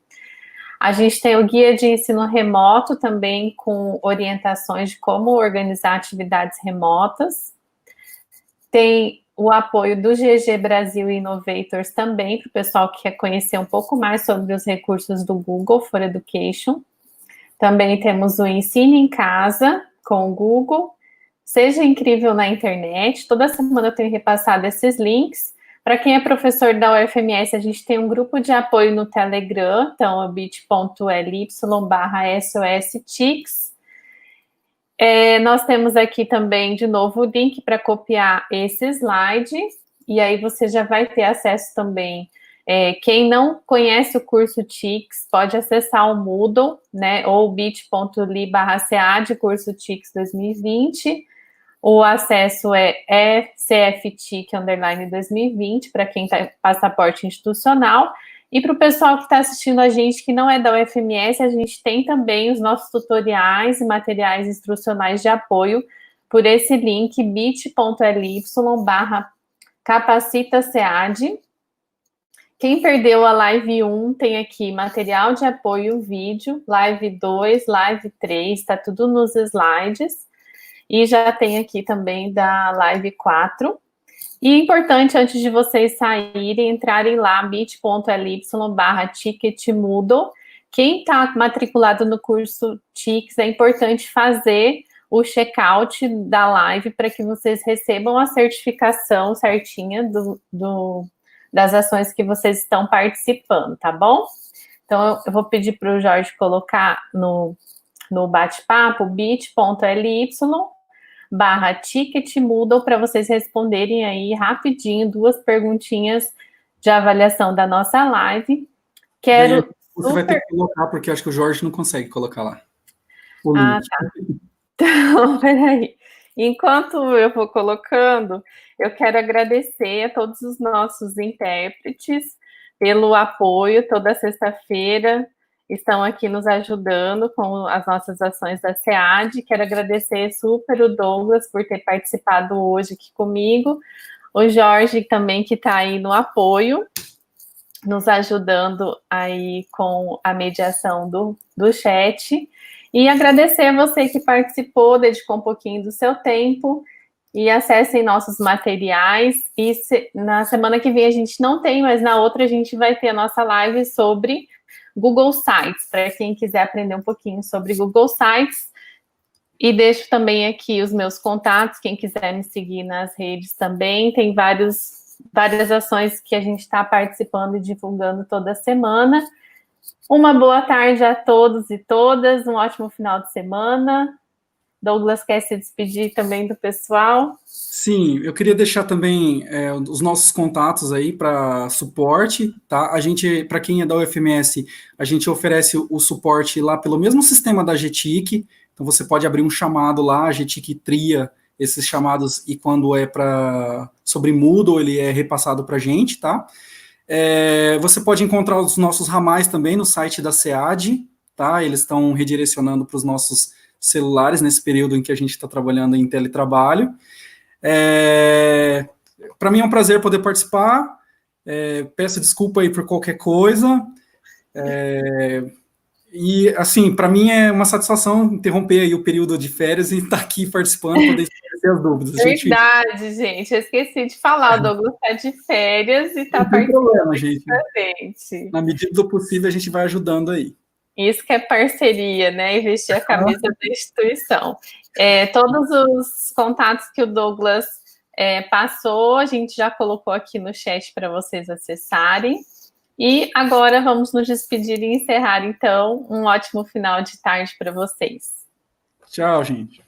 A gente tem o guia de ensino remoto também, com orientações de como organizar atividades remotas. Tem o apoio do GG Brasil Innovators também, para o pessoal que quer conhecer um pouco mais sobre os recursos do Google for Education. Também temos o Ensino em Casa com o Google. Seja incrível na internet. Toda semana eu tenho repassado esses links. Para quem é professor da UFMS, a gente tem um grupo de apoio no Telegram, então é bit.ly/SOSTICS. Nós temos aqui também, de novo, o link para copiar esse slide, e aí você já vai ter acesso também. Quem não conhece o curso TICS, pode acessar o Moodle, né, ou bit.ly/CA de curso TICS 2020. O acesso é CFTIC_2020 para quem está passaporte institucional. E para o pessoal que está assistindo a gente que não é da UFMS, a gente tem também os nossos tutoriais e materiais instrucionais de apoio por esse link bit.ly/capacitasead. Quem perdeu a live 1 tem aqui material de apoio, vídeo, live 2, live 3, está tudo nos slides. E já tem aqui também da live 4. E importante, antes de vocês saírem, entrarem lá, bit.ly/ticketmoodle. Quem está matriculado no curso TICS, é importante fazer o check-out da live para que vocês recebam a certificação certinha das ações que vocês estão participando, tá bom? Então, eu vou pedir para o Jorge colocar no bate-papo bit.ly/ticketmoodle para vocês responderem aí rapidinho 2 perguntinhas de avaliação da nossa live. Você vai ter que colocar, porque acho que o Jorge não consegue colocar lá. Tá. Então, peraí. Enquanto eu vou colocando, eu quero agradecer a todos os nossos intérpretes pelo apoio toda sexta-feira. Estão aqui nos ajudando com as nossas ações da SEAD. Quero agradecer super o Douglas por ter participado hoje aqui comigo. O Jorge também, que está aí no apoio, nos ajudando aí com a mediação do chat. E agradecer a você que participou, dedicou um pouquinho do seu tempo. E acessem nossos materiais. E na semana que vem a gente não tem, mas na outra a gente vai ter a nossa live sobre Google Sites, para quem quiser aprender um pouquinho sobre Google Sites. E deixo também aqui os meus contatos, quem quiser me seguir nas redes também. Tem várias ações que a gente está participando e divulgando toda semana. Uma boa tarde a todos e todas, um ótimo final de semana. Douglas quer se despedir também do pessoal? Sim, eu queria deixar também os nossos contatos aí para suporte, tá? A gente, para quem é da UFMS, a gente oferece o suporte lá pelo mesmo sistema da GTIC, então você pode abrir um chamado lá, a GTIC tria esses chamados e quando é sobre Moodle, ele é repassado para a gente, tá? Você pode encontrar os nossos ramais também no site da SEAD, tá? Eles estão redirecionando para os nossos celulares nesse período em que a gente está trabalhando em teletrabalho. Para mim é um prazer poder participar. Peço desculpa aí por qualquer coisa. E, assim, para mim é uma satisfação interromper aí o período de férias e estar aqui participando, poder esclarecer as dúvidas. Verdade, gente. Eu esqueci de falar. O Douglas está de férias e está participando. Não tem problema, gente. Na medida do possível, a gente vai ajudando aí. Isso que é parceria, né? E vestir a camisa da instituição. Todos os contatos que o Douglas passou, a gente já colocou aqui no chat para vocês acessarem. E agora vamos nos despedir e encerrar, então. Um ótimo final de tarde para vocês. Tchau, gente.